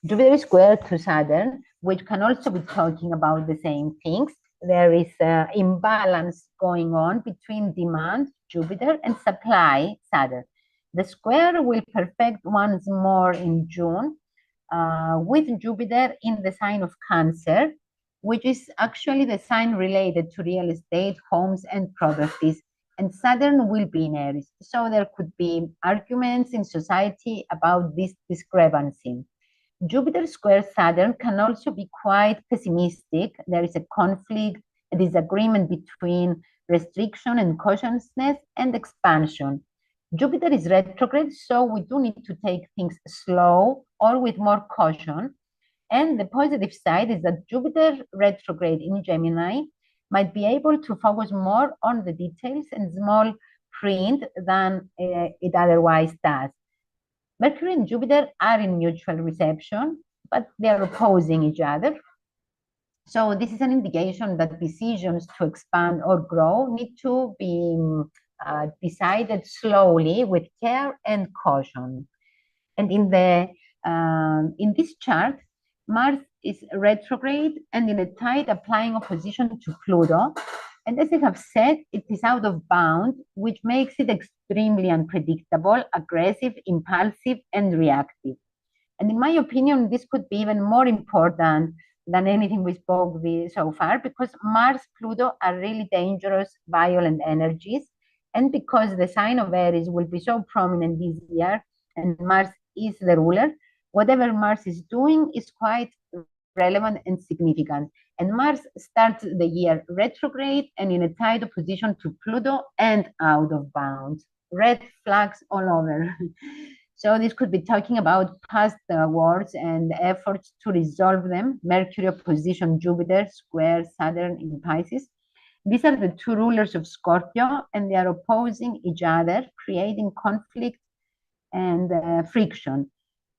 Jupiter is square to Saturn, which can also be talking about the same things. There is an imbalance going on between demand, Jupiter, and supply, Saturn. The square will perfect once more in June with Jupiter in the sign of Cancer, which is actually the sign related to real estate, homes, and properties. And Saturn will be in Aries. So there could be arguments in society about this discrepancy. Jupiter square Saturn can also be quite pessimistic. There is a conflict, a disagreement between restriction and cautiousness and expansion. Jupiter is retrograde, so we do need to take things slow or with more caution. And the positive side is that Jupiter retrograde in Gemini might be able to focus more on the details and small print than it otherwise does. Mercury and Jupiter are in mutual reception, but they are opposing each other. So this is an indication that decisions to expand or grow need to be decided slowly with care and caution. And in this chart, Mars is retrograde and in a tight applying opposition to Pluto. And as I have said, it is out of bound, which makes it extremely unpredictable, aggressive, impulsive, and reactive. And in my opinion, this could be even more important than anything we spoke so far, because Mars, Pluto are really dangerous, violent energies. And because the sign of Aries will be so prominent this year, and Mars is the ruler, whatever Mars is doing is quite relevant and significant. And Mars starts the year retrograde and in a tight opposition to Pluto and out of bounds. Red flags all over. So this could be talking about past wars and efforts to resolve them. Mercury opposition Jupiter, square Saturn in Pisces. These are the two rulers of Scorpio, and they are opposing each other, creating conflict and friction.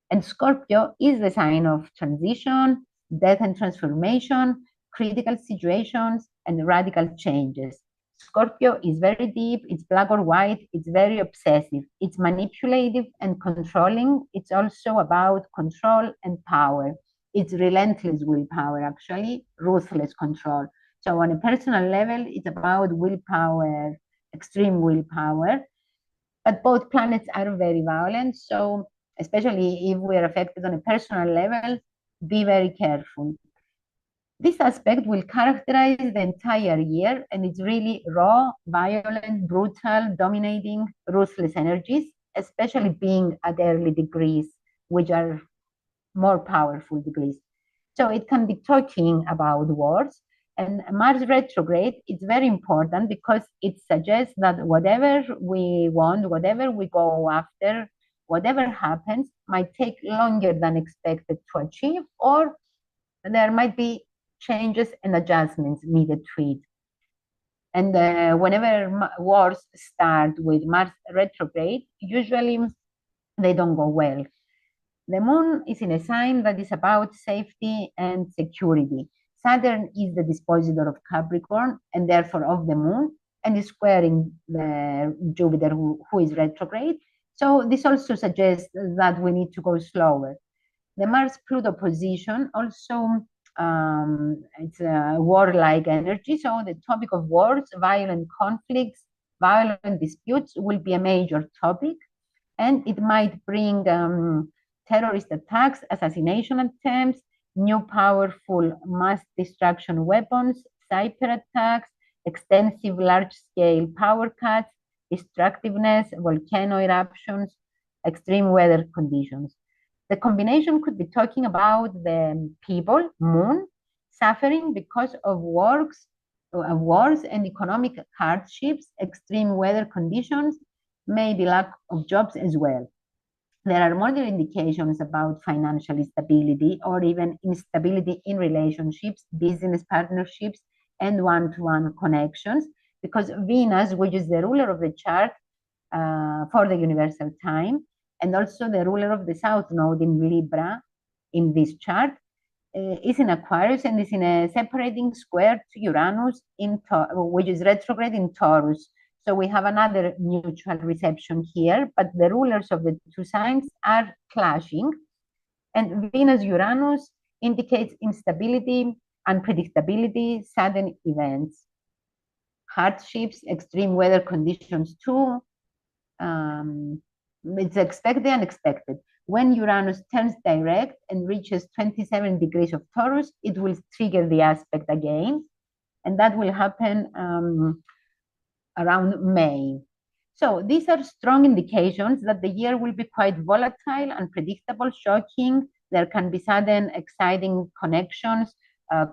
And Scorpio is the sign of transition, death and transformation, critical situations, and radical changes. Scorpio is very deep, it's black or white, it's very obsessive, it's manipulative and controlling. It's also about control and power. It's relentless willpower, actually, ruthless control. So on a personal level, it's about willpower, extreme willpower. But both planets are very violent, so especially if we are affected on a personal level, be very careful. This aspect will characterize the entire year, and it's really raw, violent, brutal, dominating, ruthless energies, especially being at early degrees, which are more powerful degrees. So it can be talking about wars, And Mars retrograde is very important because it suggests that whatever we want, whatever we go after, whatever happens might take longer than expected to achieve, or there might be changes and adjustments needed to it. And whenever wars start with Mars retrograde, usually they don't go well. The moon is in a sign that is about safety and security. Saturn is the dispositor of Capricorn and therefore of the moon, and is squaring the Jupiter, who is retrograde. So this also suggests that we need to go slower. The Mars-Pluto position also, it's a warlike energy. So the topic of wars, violent conflicts, violent disputes will be a major topic, and it might bring terrorist attacks, assassination attempts, new powerful mass destruction weapons, cyber attacks, extensive large-scale power cuts, destructiveness, volcano eruptions, extreme weather conditions. The combination could be talking about the people, moon, suffering because of wars and economic hardships, extreme weather conditions, maybe lack of jobs as well. There are more indications about financial instability or even instability in relationships, business partnerships, and one-to-one connections, because Venus, which is the ruler of the chart for the universal time, and also the ruler of the South Node in Libra in this chart, is in Aquarius and is in a separating square to Uranus, which is retrograde in Taurus. So we have another mutual reception here, but the rulers of the two signs are clashing. And Venus-Uranus indicates instability, unpredictability, sudden events, hardships, extreme weather conditions too. It's expected, unexpected. When Uranus turns direct and reaches 27 degrees of Taurus, it will trigger the aspect again, and that will happen around May. So these are strong indications that the year will be quite volatile, unpredictable, shocking. There can be sudden, exciting connections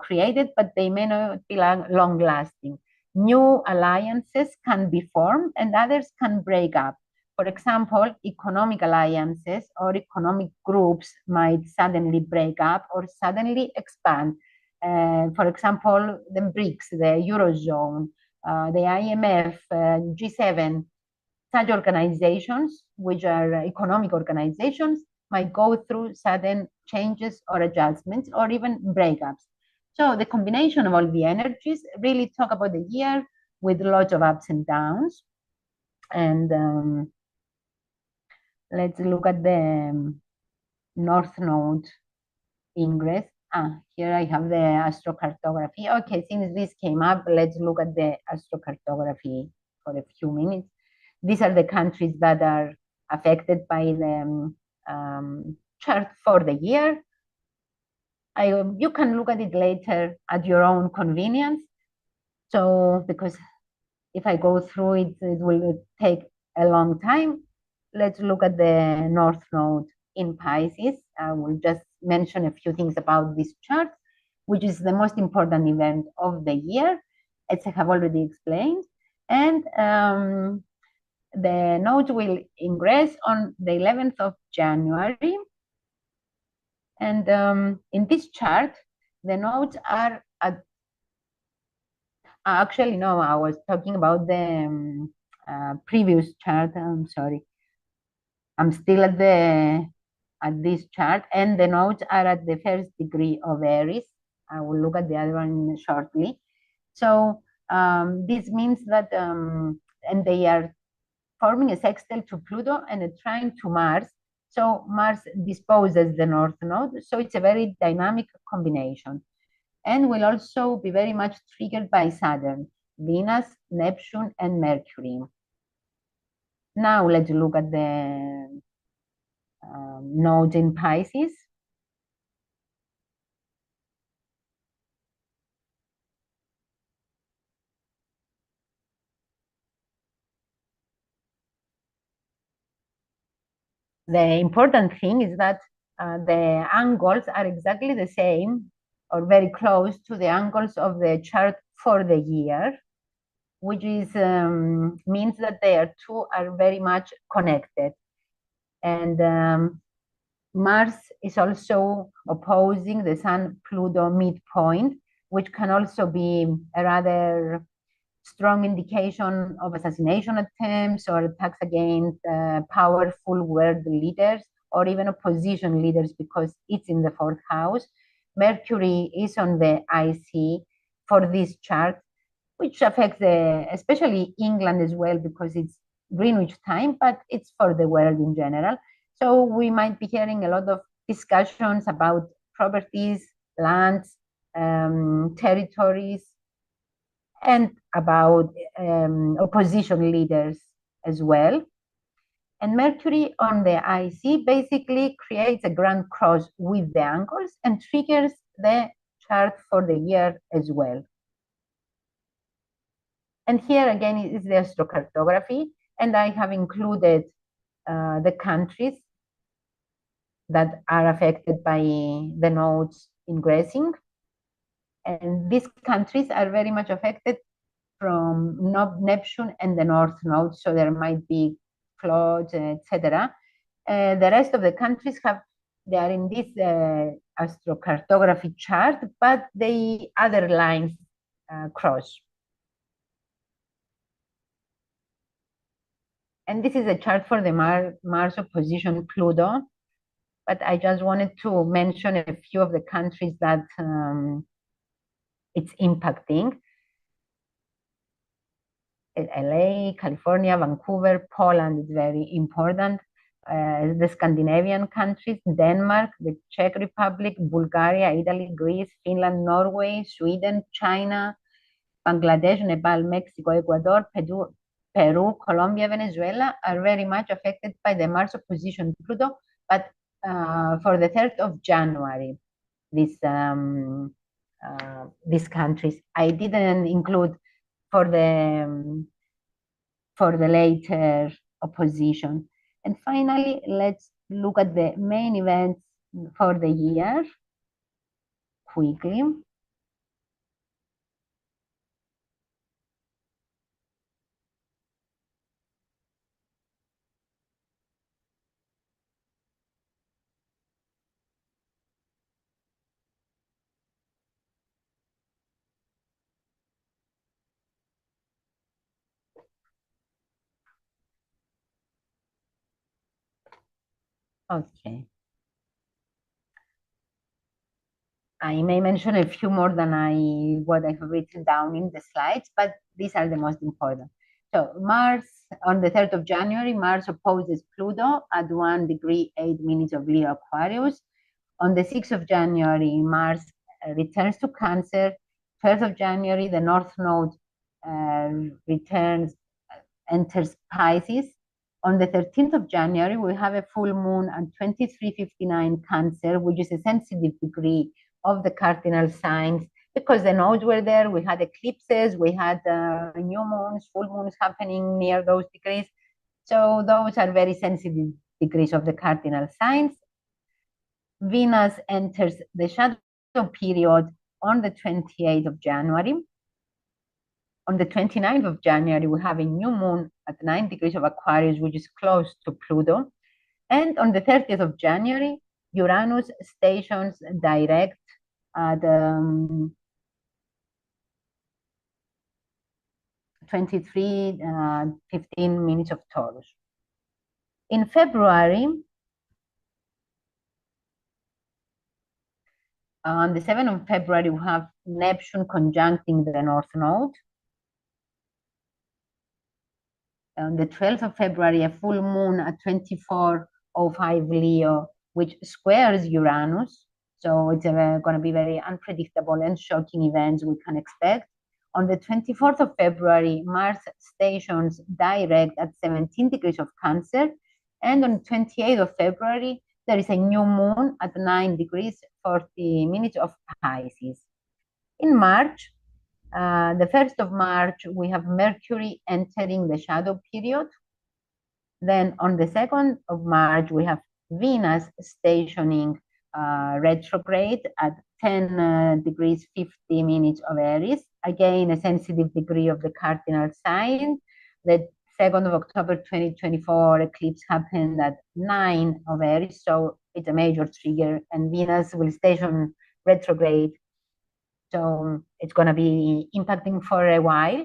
created, but they may not be long-lasting. New alliances can be formed and others can break up. For example, economic alliances or economic groups might suddenly break up or suddenly expand. For example, the BRICS, the Eurozone, the IMF, G7, such organizations, which are economic organizations, might go through sudden changes or adjustments or even breakups. So the combination of all the energies really talk about the year with lots of ups and downs. And let's look at the North Node ingress. Here I have the astrocartography. Okay, since this came up, let's look at the astrocartography for a few minutes. These are the countries that are affected by the chart for the year. You can look at it later at your own convenience. So, because if I go through it, it will take a long time. Let's look at the North Node in Pisces. I will just mention a few things about this chart, which is the most important event of the year, as I have already explained. And the node will ingress on the 11th of January. And in this chart, the nodes are at, actually, no, I was talking about the previous chart. I'm sorry. I'm still at this chart, and the nodes are at the first degree of Aries. I will look at the other one shortly. So this means that, and they are forming a sextile to Pluto and a trine to Mars. So Mars disposes the North Node. So it's a very dynamic combination, and will also be very much triggered by Saturn, Venus, Neptune, and Mercury. Now let's look at the nodes in Pisces. The important thing is that the angles are exactly the same or very close to the angles of the chart for the year, which is means that they two are very much connected. And Mars is also opposing the Sun-Pluto midpoint, which can also be a rather strong indication of assassination attempts or attacks against powerful world leaders or even opposition leaders, because it's in the fourth house. Mercury is on the IC for this chart, which affects especially England as well, because it's Greenwich time, but it's for the world in general. So we might be hearing a lot of discussions about properties, lands, territories, and about opposition leaders as well. And Mercury on the IC basically creates a grand cross with the angles and triggers the chart for the year as well. And here again is the astrocartography, and I have included the countries that are affected by the nodes ingressing. And these countries are very much affected from Neptune and the North Node, so there might be floods, etc. The rest of the countries they are in this astrocartography chart, but the other lines cross. And this is a chart for the Mars opposition Pluto, but I just wanted to mention a few of the countries that it's impacting. LA, California, Vancouver, Poland is very important. The Scandinavian countries, Denmark, the Czech Republic, Bulgaria, Italy, Greece, Finland, Norway, Sweden, China, Bangladesh, Nepal, Mexico, Ecuador, Peru, Colombia, Venezuela are very much affected by the Mars opposition Pluto, but for the 3rd of January, these countries. I didn't include for the later opposition. And finally, let's look at the main events for the year quickly. Okay. I may mention a few more than what I have written down in the slides, but these are the most important. So Mars, on the 3rd of January, Mars opposes Pluto at 1 degree 8 minutes of Leo Aquarius. On the 6th of January, Mars returns to Cancer. 12th of January, the North Node enters Pisces. On the 13th of January, we have a full moon at 23:59 Cancer, which is a sensitive degree of the cardinal signs, because the nodes were there. We had eclipses, we had new moons, full moons happening near those degrees. So those are very sensitive degrees of the cardinal signs. Venus enters the shadow period on the 28th of January. On the 29th of January, we have a new moon at 9 degrees of Aquarius, which is close to Pluto. And on the 30th of January, Uranus stations direct at 23:15 minutes of Taurus. In February, on the 7th of February, we have Neptune conjuncting the North Node. On the 12th of February, a full moon at 24:05 Leo, which squares Uranus. So it's going to be very unpredictable and shocking events we can expect. On the 24th of February, Mars stations direct at 17 degrees of Cancer. And on 28th of February, there is a new moon at 9 degrees 40 minutes of Pisces. In March, the 1st of March, we have Mercury entering the shadow period. Then on the 2nd of March, we have Venus stationing retrograde at 10 degrees 50 minutes of Aries. Again, a sensitive degree of the cardinal sign. The 2nd of October 2024 eclipse happened at 9 of Aries, so it's a major trigger, and Venus will station retrograde. So it's going to be impacting for a while.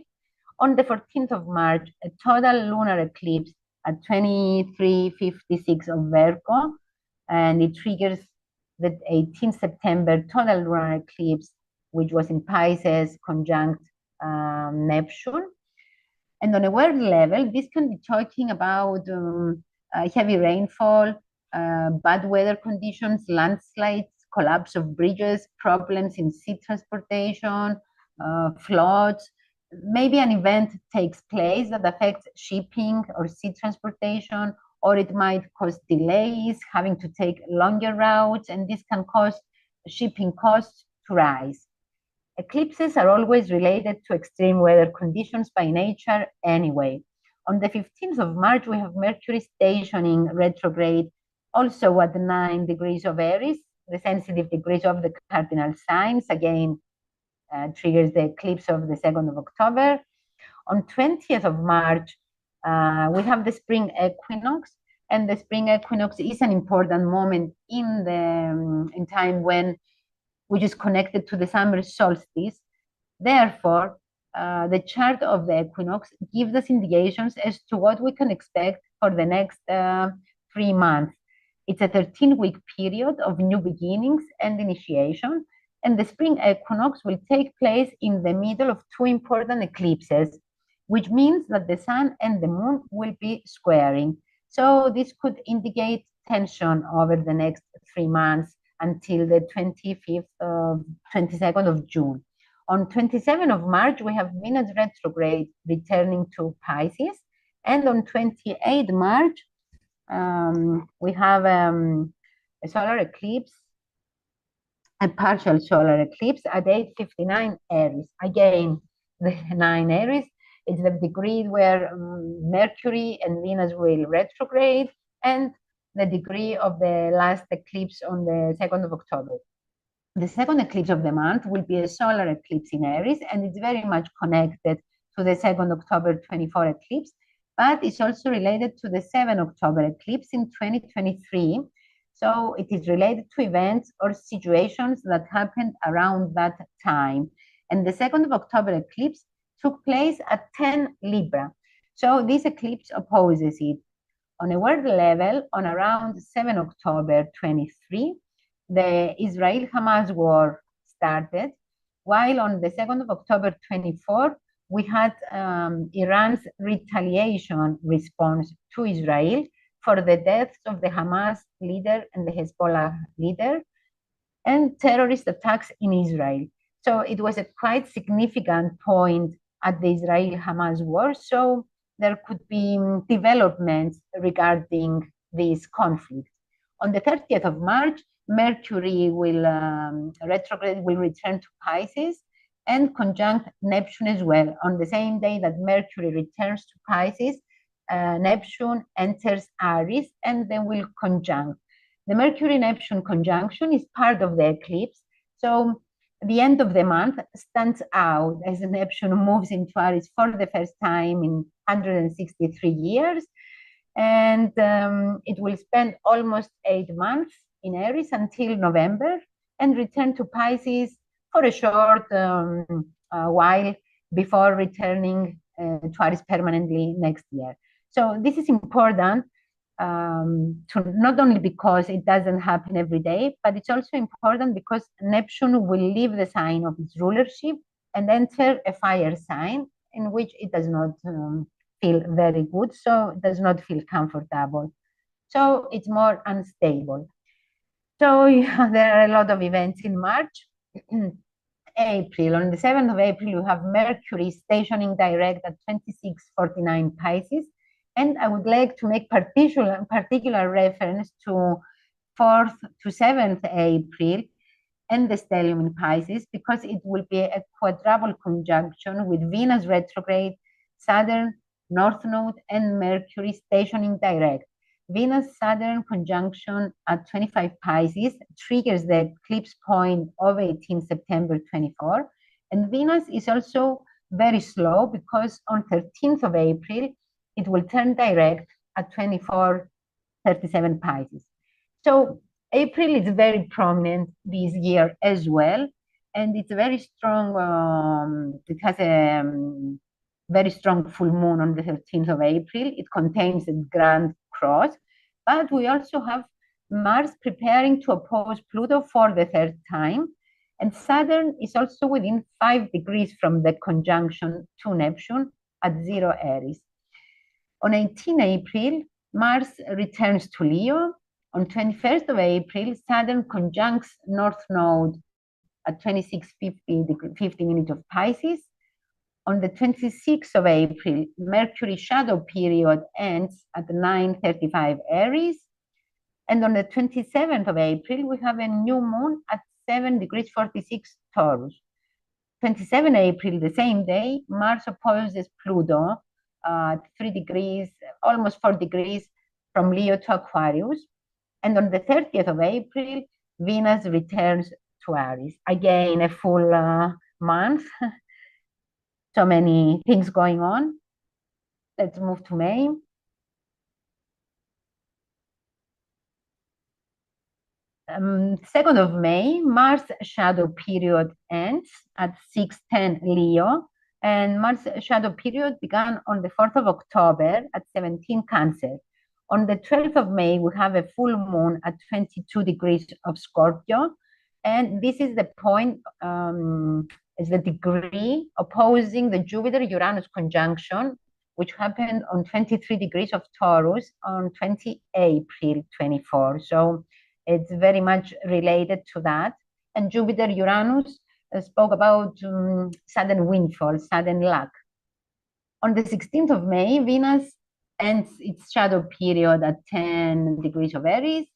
On the 14th of March, a total lunar eclipse at 23:56 of Virgo, and it triggers the 18th September total lunar eclipse, which was in Pisces conjunct Neptune. And on a world level, this can be talking about heavy rainfall, bad weather conditions, landslides, collapse of bridges, problems in sea transportation, floods. Maybe an event takes place that affects shipping or sea transportation, or it might cause delays, having to take longer routes, and this can cause shipping costs to rise. Eclipses are always related to extreme weather conditions by nature anyway. On the 15th of March, we have Mercury stationing retrograde, also at 9 degrees of Aries, the sensitive degrees of the cardinal signs. Again, triggers the eclipse of the 2nd of October. On 20th of March, we have the spring equinox, and the spring equinox is an important moment in time when, which is connected to the summer solstice. Therefore, the chart of the equinox gives us indications as to what we can expect for the next 3 months. It's a 13-week period of new beginnings and initiation, and the spring equinox will take place in the middle of 2 important eclipses, which means that the sun and the moon will be squaring. So this could indicate tension over the next 3 months until the 22nd of June. On 27th of March, we have Venus retrograde returning to Pisces. And on 28th March, we have a solar eclipse, a partial solar eclipse at 8:59 Aries. Again, the 9 Aries is the degree where Mercury and Venus will retrograde, and the degree of the last eclipse on the 2nd of October. The second eclipse of the month will be a solar eclipse in Aries, and it's very much connected to the 2nd October 24 eclipse, but it's also related to the 7 October eclipse in 2023. So it is related to events or situations that happened around that time. And the 2nd of October eclipse took place at 10 Libra. So this eclipse opposes it. On a world level, on around 7 October 23, the Israel-Hamas war started, while on the 2nd of October 24, we had Iran's retaliation response to Israel for the deaths of the Hamas leader and the Hezbollah leader, and terrorist attacks in Israel. So it was a quite significant point at the Israel-Hamas war. So there could be developments regarding this conflict. On the 30th of March, Mercury will retrograde, will return to Pisces and conjunct Neptune as well. On the same day that Mercury returns to Pisces, Neptune enters Aries and then will conjunct. The Mercury-Neptune conjunction is part of the eclipse. So the end of the month stands out as Neptune moves into Aries for the first time in 163 years. And it will spend almost 8 months in Aries until November and return to Pisces for a short while before returning to Aries permanently next year. So this is important to not only because it doesn't happen every day, but it's also important because Neptune will leave the sign of its rulership and enter a fire sign in which it does not feel very good, so it does not feel comfortable. So it's more unstable. So there are a lot of events in March. April, on the 7th of April, you have Mercury stationing direct at 26:49 Pisces. And I would like to make particular reference to 4th to 7th April and the stellium in Pisces, because it will be a quadruple conjunction with Venus retrograde, Saturn, North Node, and Mercury stationing direct. Venus-Saturn conjunction at 25 Pisces triggers the eclipse point of 18 September 24. And Venus is also very slow because on 13th of April, it will turn direct at 24:37 Pisces. So April is very prominent this year as well. And it's very strong. It has a very strong full moon on the 13th of April. It contains a grand cross, but we also have Mars preparing to oppose Pluto for the third time. And Saturn is also within 5 degrees from the conjunction to Neptune at 0 Aries. On 18 April, Mars returns to Leo. On 21st of April, Saturn conjuncts North Node at 26:50 minutes of Pisces. On the 26th of April, Mercury shadow period ends at 9:35 Aries. And on the 27th of April, we have a new moon at 7 degrees 46 Taurus. 27 April, the same day, Mars opposes Pluto at 3 degrees, almost 4 degrees from Leo to Aquarius. And on the 30th of April, Venus returns to Aries. Again, a full month. So many things going on. Let's move to May. Second of May, Mars shadow period ends at 6:10 Leo, and Mars shadow period began on the 4th of October at 17 Cancer. On the 12th of May, we have a full moon at 22 degrees of Scorpio, and this is the point, is the degree opposing the Jupiter-Uranus conjunction, which happened on 23 degrees of Taurus on 20 April 24. So it's very much related to that. And Jupiter-Uranus spoke about sudden windfall, sudden luck. On the 16th of May, Venus ends its shadow period at 10 degrees of Aries.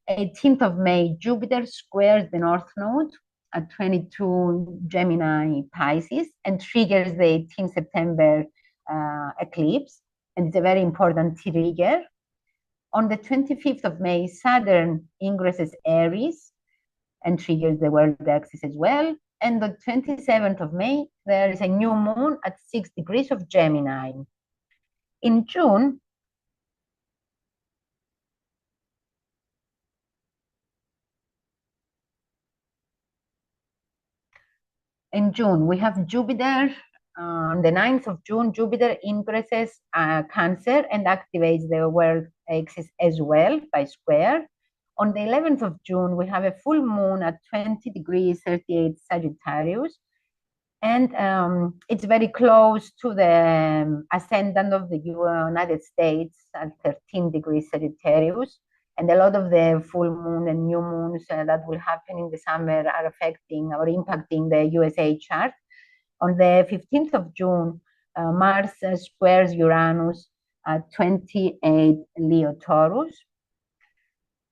18th of May, Jupiter squares the North Node at 22 Gemini Pisces and triggers the 18 September eclipse. And it's a very important trigger. On the 25th of May, Saturn ingresses Aries and triggers the world axis as well. And the 27th of May, there is a new moon at 6 degrees of Gemini. In June, we have Jupiter. On the 9th of June, Jupiter ingresses Cancer and activates the world axis as well by square. On the 11th of June, we have a full moon at 20 degrees 38 Sagittarius. And it's very close to the ascendant of the United States at 13 degrees Sagittarius. And a lot of the full moon and new moons that will happen in the summer are affecting or impacting the USA chart. On the 15th of June, Mars squares Uranus at 28 Leo Taurus.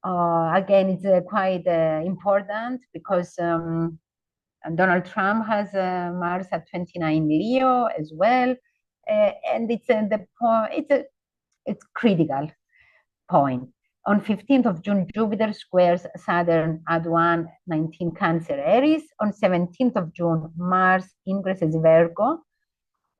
Again, it's quite important because Donald Trump has Mars at 29 Leo as well. And it's critical point. On 15th of June, Jupiter squares Saturn at 1:19 Cancer Aries. On 17th of June, Mars ingresses Virgo.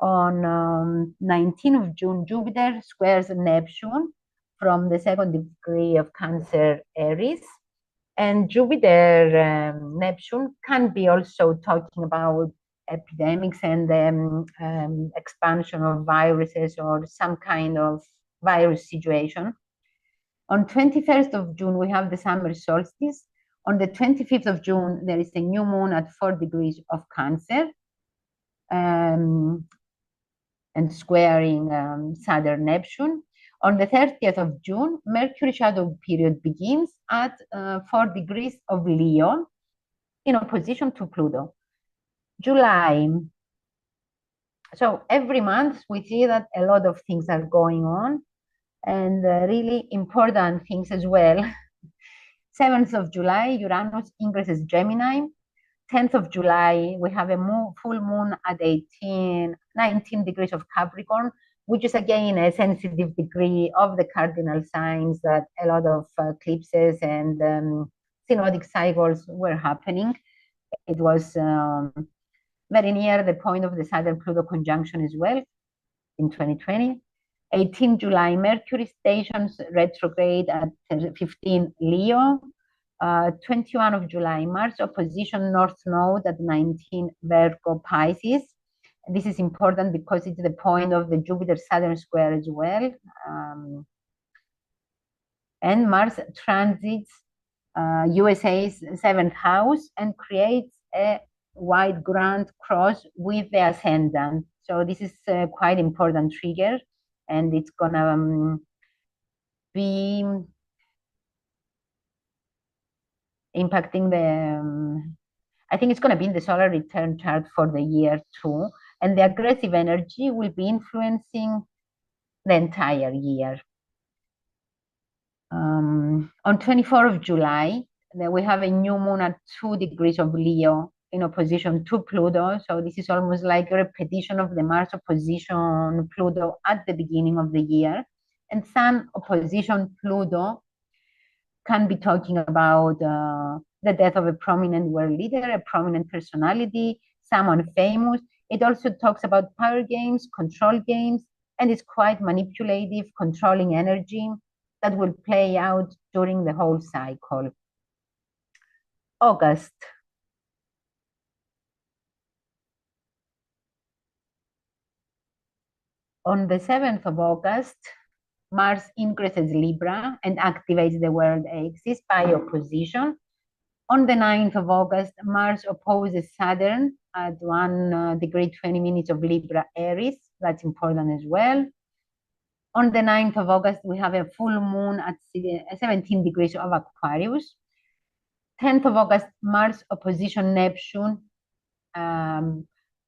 On 19th of June, Jupiter squares Neptune from the 2nd degree of Cancer Aries. And Jupiter Neptune can be also talking about epidemics and expansion of viruses or some kind of virus situation. On 21st of June, we have the summer solstice. On the 25th of June, there is a new moon at 4 degrees of Cancer and squaring Saturn Neptune. On the 30th of June, Mercury shadow period begins at 4 degrees of Leo in opposition to Pluto. July. So every month we see that a lot of things are going on and really important things as well. 7th of July, Uranus ingresses Gemini. 10th of July, we have a full moon at 19 degrees of Capricorn, which is again a sensitive degree of the cardinal signs that a lot of eclipses and synodic cycles were happening. It was very near the point of the Saturn-Pluto conjunction as well in 2020. 18 July, Mercury stations retrograde at 15 Leo. 21 of July, Mars opposition North Node at 19 Virgo Pisces. This is important because it's the point of the Jupiter-Saturn square as well. And Mars transits USA's 7th house and creates a wide grand cross with the ascendant. So this is a quite important trigger, and it's gonna be impacting the, I think it's gonna be in the solar return chart for the year too. And the aggressive energy will be influencing the entire year. On 24th of July, then we have a new moon at 2 degrees of Leo in opposition to Pluto. So this is almost like a repetition of the Mars opposition Pluto at the beginning of the year. And Sun opposition Pluto can be talking about the death of a prominent world leader, a prominent personality, someone famous. It also talks about power games, control games, and it's quite manipulative, controlling energy that will play out during the whole cycle. August. On the 7th of August, Mars ingresses Libra and activates the world axis by opposition. On the 9th of August, Mars opposes Saturn at 1 degree 20 minutes of Libra Aries. That's important as well. On the 9th of August, we have a full moon at 17 degrees of Aquarius. 10th of August, Mars opposition Neptune,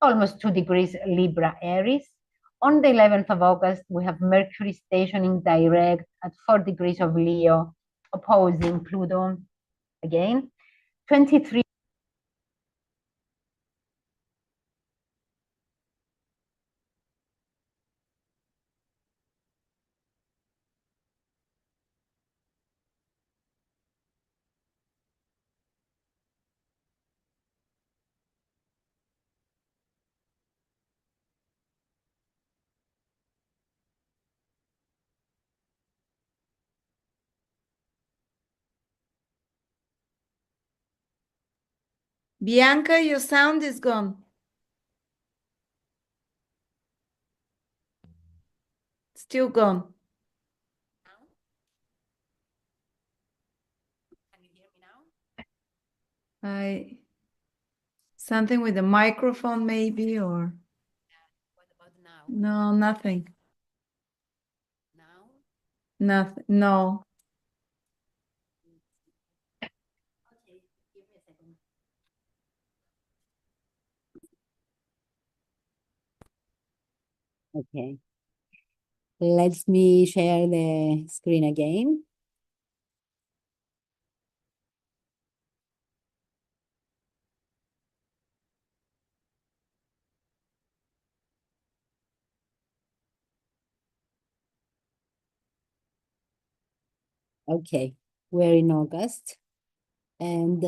almost 2 degrees Libra Aries. On the 11th of August, we have Mercury stationing direct at 4 degrees of Leo, opposing Pluto again. 23. Bianca, your sound is gone. Still gone. Can you hear me now? Something with the microphone maybe, or What about now? no, nothing. Now? Nothing. No. Okay, give me a second. Okay. Let me share the screen again. Okay, we're in August. And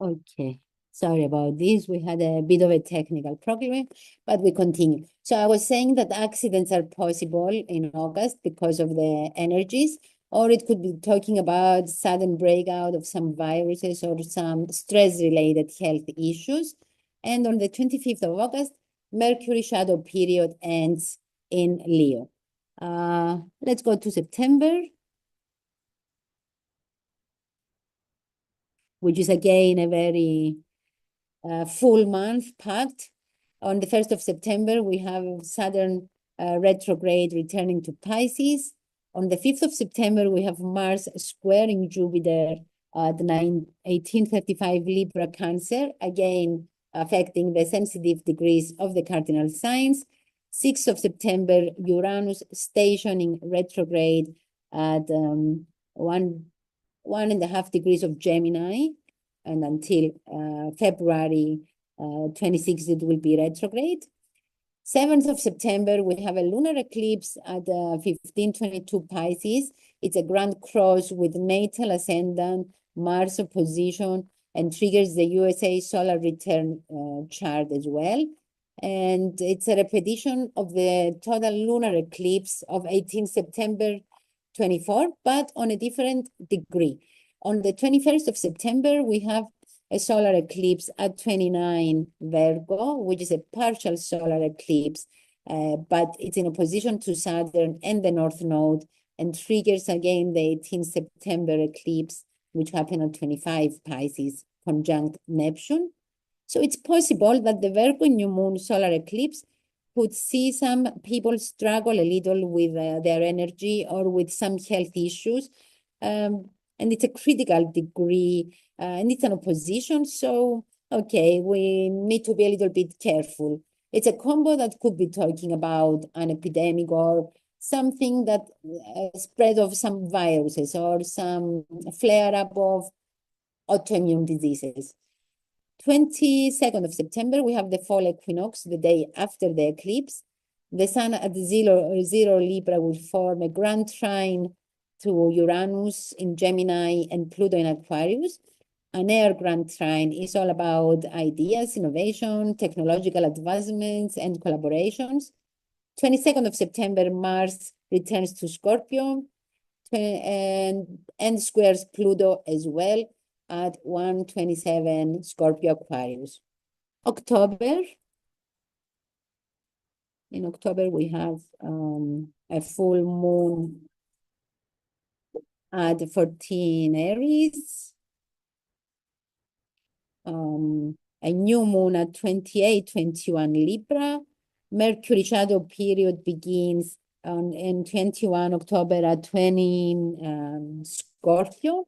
okay, sorry about this. We had a bit of a technical problem, but we continue. So I was saying that accidents are possible in August because of the energies, or it could be talking about sudden breakout of some viruses or some stress-related health issues. And on the 25th of August, Mercury shadow period ends in Leo. Let's go to September, which is again a very full month packed. On the 1st of September, we have Saturn retrograde returning to Pisces. On the 5th of September, we have Mars squaring Jupiter at 1835 Libra Cancer, again affecting the sensitive degrees of the cardinal signs. 6th of September, Uranus stationing retrograde at 1.5 degrees of Gemini, and until February 26th, it will be retrograde. 7th of September, we have a lunar eclipse at 1522 Pisces. It's a grand cross with natal ascendant, Mars opposition, and triggers the USA solar return chart as well. And it's a repetition of the total lunar eclipse of 18 September 24, but on a different degree. On the 21st of September, we have a solar eclipse at 29 Virgo, which is a partial solar eclipse, but it's in opposition to Saturn and the North Node, and triggers again the 18 September eclipse, which happened on 25 Pisces, conjunct Neptune. So it's possible that the Virgo new moon solar eclipse could see some people struggle a little with their energy or with some health issues. And it's a critical degree, and it's an opposition. So, okay, we need to be a little bit careful. It's a combo that could be talking about an epidemic or something that spread of some viruses or some flare-up of autoimmune diseases. 22nd of September, we have the fall equinox, the day after the eclipse. The sun at zero Libra will form a grand trine to Uranus in Gemini and Pluto in Aquarius. An air grand trine is all about ideas, innovation, technological advancements, and collaborations. 22nd of September, Mars returns to Scorpio and squares Pluto as well at 127 Scorpio Aquarius. In October, we have a full moon at 14 Aries, a new moon at 28-21 Libra. Mercury shadow period begins in 21 October at 20 Scorpio.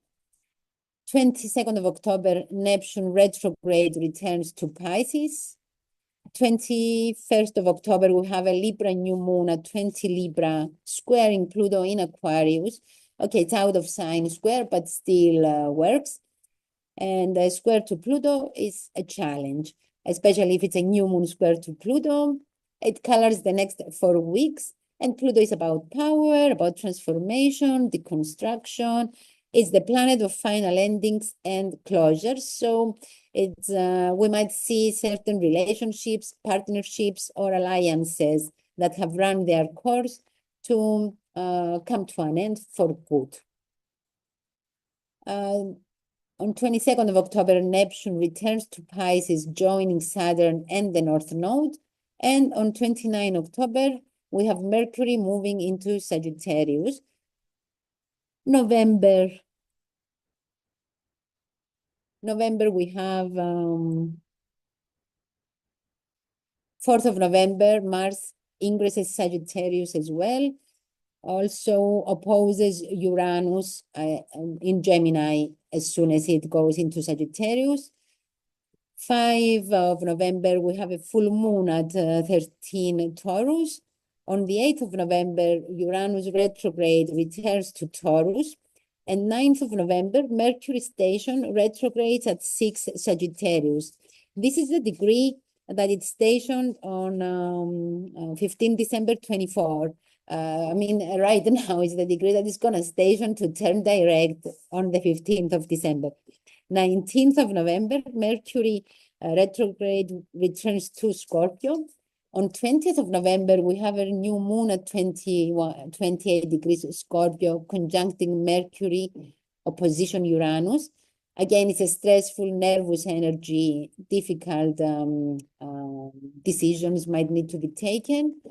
22nd of October, Neptune retrograde returns to Pisces. 21st of October, we have a Libra new moon at 20 Libra, squaring Pluto in Aquarius. Okay, it's out of sign square, but still works. And a square to Pluto is a challenge, especially if it's a new moon square to Pluto. It colors the next 4 weeks, and Pluto is about power, about transformation, deconstruction. It's the planet of final endings and closure. So it's we might see certain relationships, partnerships, or alliances that have run their course to come to an end for good. On 22nd of October, Neptune returns to Pisces, joining Saturn and the North Node. And on 29 October, we have Mercury moving into Sagittarius. November, we have 4th of November, Mars ingresses Sagittarius as well. Also opposes Uranus in Gemini as soon as it goes into Sagittarius. 5 of November, we have a full moon at 13 Taurus. On the 8th of November, Uranus retrograde returns to Taurus. And 9th of November, Mercury station retrogrades at 6 Sagittarius. This is the degree that it's stationed on 15 December 24. I mean, right now is the degree that is going to station to turn direct on the 15th of December. 19th of November, Mercury retrograde returns to Scorpio. On 20th of November, we have a new moon at 28 degrees Scorpio, conjuncting Mercury, opposition Uranus. Again, it's a stressful, nervous energy, difficult decisions might need to be taken.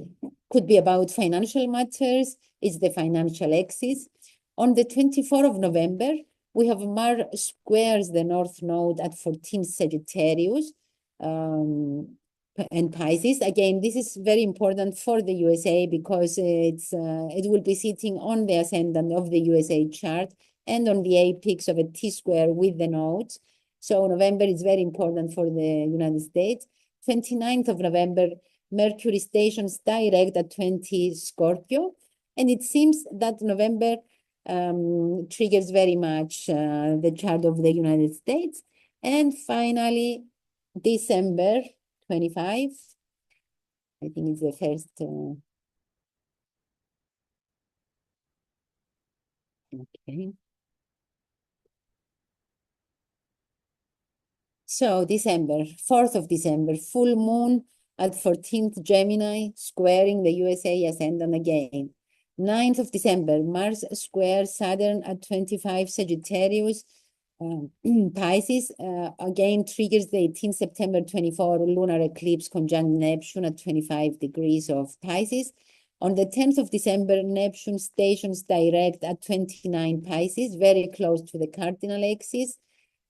Could be about financial matters. It's the financial axis. On the 24th of November, we have Mars squares the North Node at 14 Sagittarius and Pisces. Again, this is very important for the USA because it will be sitting on the ascendant of the USA chart and on the apex of a T-square with the nodes. So November is very important for the United States. 29th of November, Mercury stations direct at 20 Scorpio. And it seems that November triggers very much the chart of the United States. And finally, December 25, I think it's the first. Okay. So December, 4th of December, full moon at 14th Gemini, squaring the USA ascendant again. 9th of December, Mars square Saturn at 25 Sagittarius, Pisces, again triggers the 18th September 24 lunar eclipse conjunct Neptune at 25 degrees of Pisces. On the 10th of December, Neptune stations direct at 29 Pisces, very close to the cardinal axis.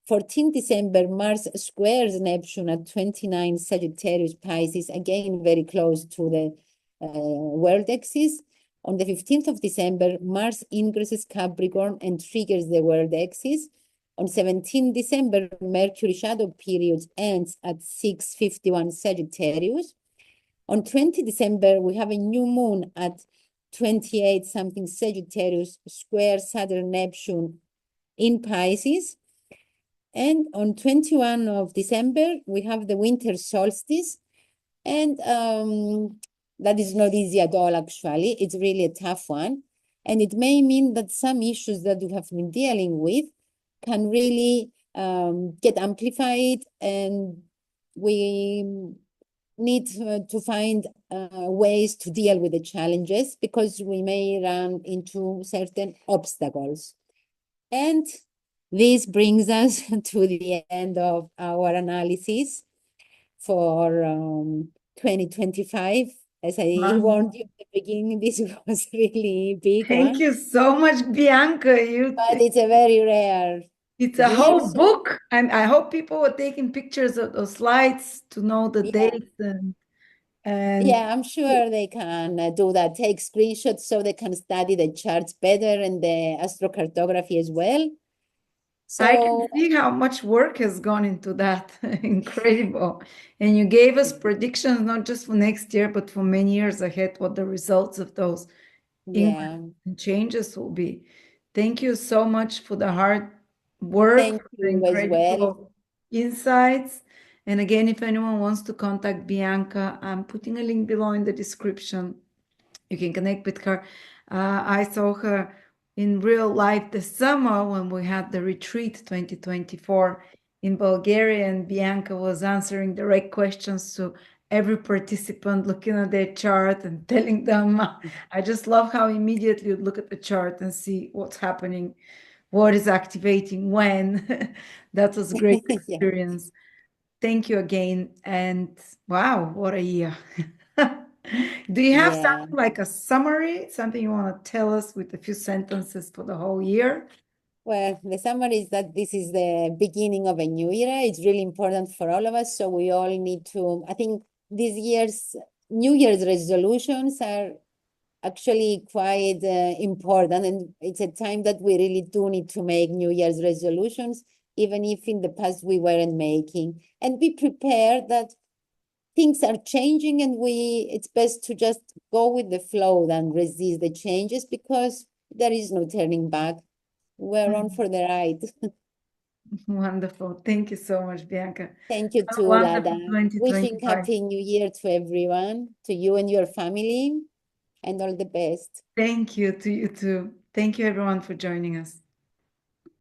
14th December, Mars squares Neptune at 29 Sagittarius Pisces, again very close to the world axis. On the 15th of December, Mars ingresses Capricorn and triggers the world axis. On 17 December, Mercury shadow period ends at 6:51 Sagittarius. On 20 December, we have a new moon at 28 something Sagittarius square Saturn Neptune in Pisces. And on 21 of December, we have the winter solstice. And that is not easy at all, actually. It's really a tough one. And it may mean that some issues that we have been dealing with can really get amplified, and we need to find ways to deal with the challenges, because we may run into certain obstacles. And this brings us to the end of our analysis for 2025. As I warned you at the beginning, this was really big Thank one. you so much, Bianca. But it's a very rare It's a year. whole book. I hope people were taking pictures of those slides to know the dates and yeah, I'm sure they can do that, take screenshots so they can study the charts better and the astrocartography as well. I can So see how much work has gone into that. Incredible. And you gave us predictions not just for next year, but for many years ahead, what the results of those yeah, changes will be. Thank you so much for the hard work, thank for the you as well. incredible insights. And again, if anyone wants to contact Bianca, I'm putting a link below in the description. You can connect with her. I saw her in real life this summer when we had the retreat 2024 in Bulgaria, and Bianca was answering direct questions to every participant, looking at their chart and telling them. I just love how immediately you'd look at the chart and see what's happening, what is activating when. That was a great experience. Thank you again. And wow, what a year. Do you have something like a summary, something you want to tell us with a few sentences for the whole year? Well, the summary is that this is the beginning of a new era. It's really important for all of us. So we all need to, I think this year's New Year's resolutions are actually quite important. And it's a time that we really do need to make New Year's resolutions, even if in the past we weren't making. And be prepared that things are changing, and it's best to just go with the flow than resist the changes, because there is no turning back. We're on for the ride. Wonderful. Thank you so much, Bianca. Thank you Have too, a wonderful Lada. Wishing 2025. Happy New Year to everyone, to you and your family, and all the best. Thank you to you too. Thank you, everyone, for joining us.